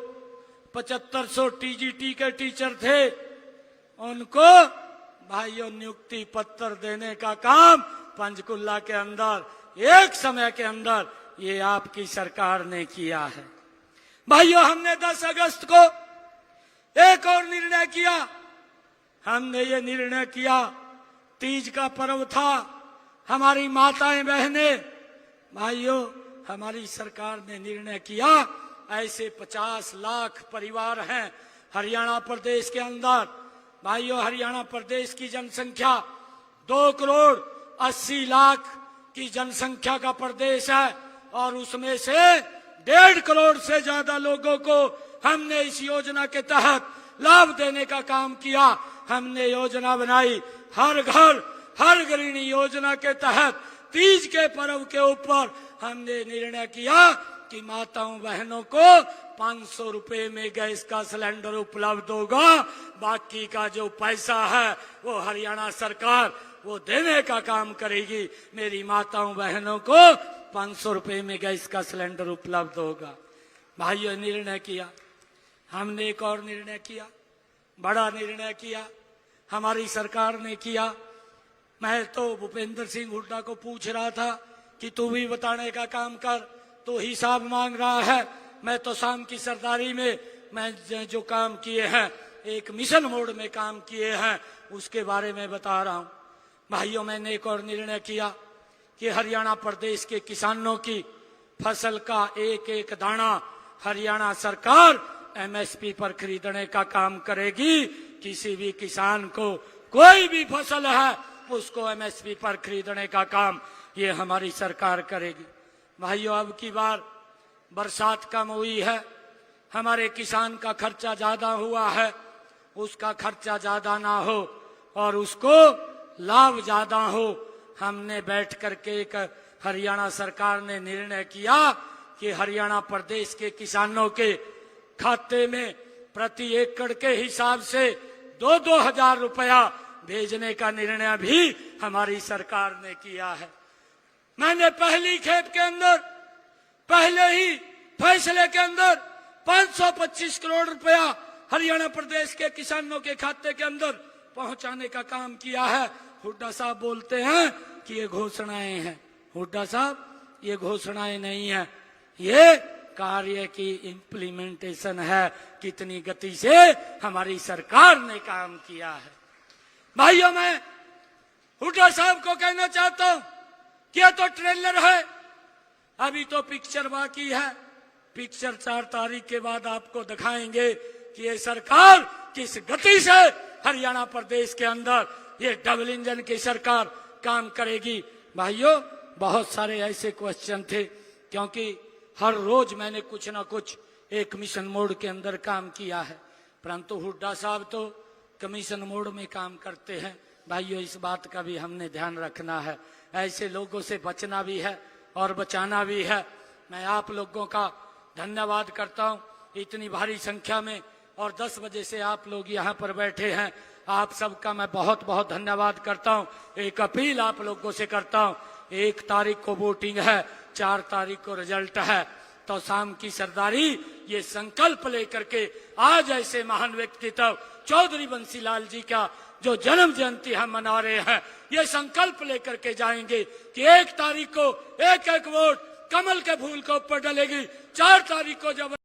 7500 टीजीटी के टीचर थे, उनको भाइयों नियुक्ति पत्र देने का काम पंचकुला के अंदर एक समय के अंदर ये आपकी सरकार ने किया है। भाइयों, हमने 10 अगस्त को एक और निर्णय किया। हमने ये निर्णय किया, तीज का पर्व था, हमारी माताएं बहनें, भाइयों, हमारी सरकार ने निर्णय किया ऐसे 50 लाख परिवार हैं हरियाणा प्रदेश के अंदर। भाइयों, हरियाणा प्रदेश की जनसंख्या 2,80,00,000 की जनसंख्या का प्रदेश है और उसमें से 1.5 करोड़ से ज्यादा लोगों को हमने इस योजना के तहत लाभ देने का काम किया। हमने योजना बनाई हर घर हर गृहिणी योजना के तहत तीज के पर्व के ऊपर हमने निर्णय किया कि माताओं बहनों को 500 रुपए में गैस का सिलेंडर उपलब्ध होगा। बाकी का जो पैसा है वो हरियाणा सरकार वो देने का काम करेगी। मेरी माताओं बहनों को 500 रुपए में गैस का सिलेंडर उपलब्ध होगा। भाइयों, निर्णय किया, हमने एक और निर्णय किया, बड़ा निर्णय किया, हमारी सरकार ने किया। मैं तो भूपेंद्र सिंह हुड्डा को पूछ रहा था कि तू भी बताने का काम कर, तो हिसाब मांग रहा है। मैं तो शाम की सरदारी में मैं जो काम किए हैं, एक मिशन मोड में काम किए हैं, उसके बारे में बता रहा हूं। भाइयों, मैंने एक और निर्णय किया कि हरियाणा प्रदेश के किसानों की फसल का एक एक दाना हरियाणा सरकार एमएसपी पर खरीदने का काम करेगी। किसी भी किसान को कोई भी फसल है उसको एमएसपी पर खरीदने का काम ये हमारी सरकार करेगी। भाइयों, अब की बार बरसात कम हुई है, हमारे किसान का खर्चा ज्यादा हुआ है, उसका खर्चा ज्यादा ना हो और उसको लाभ ज्यादा हो। हमने बैठ करके एक हरियाणा सरकार ने निर्णय किया कि हरियाणा प्रदेश के किसानों के खाते में प्रति एकड़ के हिसाब से 2-2 हजार रुपया भेजने का निर्णय भी हमारी सरकार ने किया है। मैंने पहली खेप के अंदर पहले ही फैसले के अंदर 525 करोड़ रुपया हरियाणा प्रदेश के किसानों के खाते के अंदर पहुंचाने का काम किया है। हुड्डा साहब बोलते हैं कि ये घोषणाएं हैं। हुड्डा साहब, ये घोषणाएं नहीं है, ये कार्य की इम्प्लीमेंटेशन है। कितनी गति से हमारी सरकार ने काम किया है। भाइयों, मैं हुड्डा साहब को कहना चाहता हूं कि ये तो ट्रेलर है, अभी तो पिक्चर बाकी है। पिक्चर 4 तारीख के बाद आपको दिखाएंगे कि ये सरकार किस गति से हरियाणा प्रदेश के अंदर ये डबल इंजन की सरकार काम करेगी। भाइयों, बहुत सारे ऐसे क्वेश्चन थे, क्योंकि हर रोज मैंने कुछ ना कुछ एक मिशन मोड के अंदर काम किया है, परंतु हुड्डा साहब तो कमीशन मोड में काम करते हैं। भाइयों, इस बात का भी हमने ध्यान रखना है, ऐसे लोगों से बचना भी है और बचाना भी है। मैं आप लोगों का धन्यवाद करता हूं इतनी भारी संख्या में, और 10 बजे से आप लोग यहाँ पर बैठे हैं। आप सबका मैं बहुत बहुत धन्यवाद करता हूं। एक अपील आप लोगों से करता हूं, 1 तारीख को वोटिंग है, 4 तारीख को रिजल्ट है, तो शाम की सरदारी ये संकल्प लेकर के आज ऐसे महान व्यक्तित्व चौधरी बंसीलाल जी का जो जन्म जयंती हम मना रहे हैं, ये संकल्प लेकर के जाएंगे कि 1 तारीख को एक एक वोट कमल के फूल के ऊपर डलेगी। 4 तारीख को जब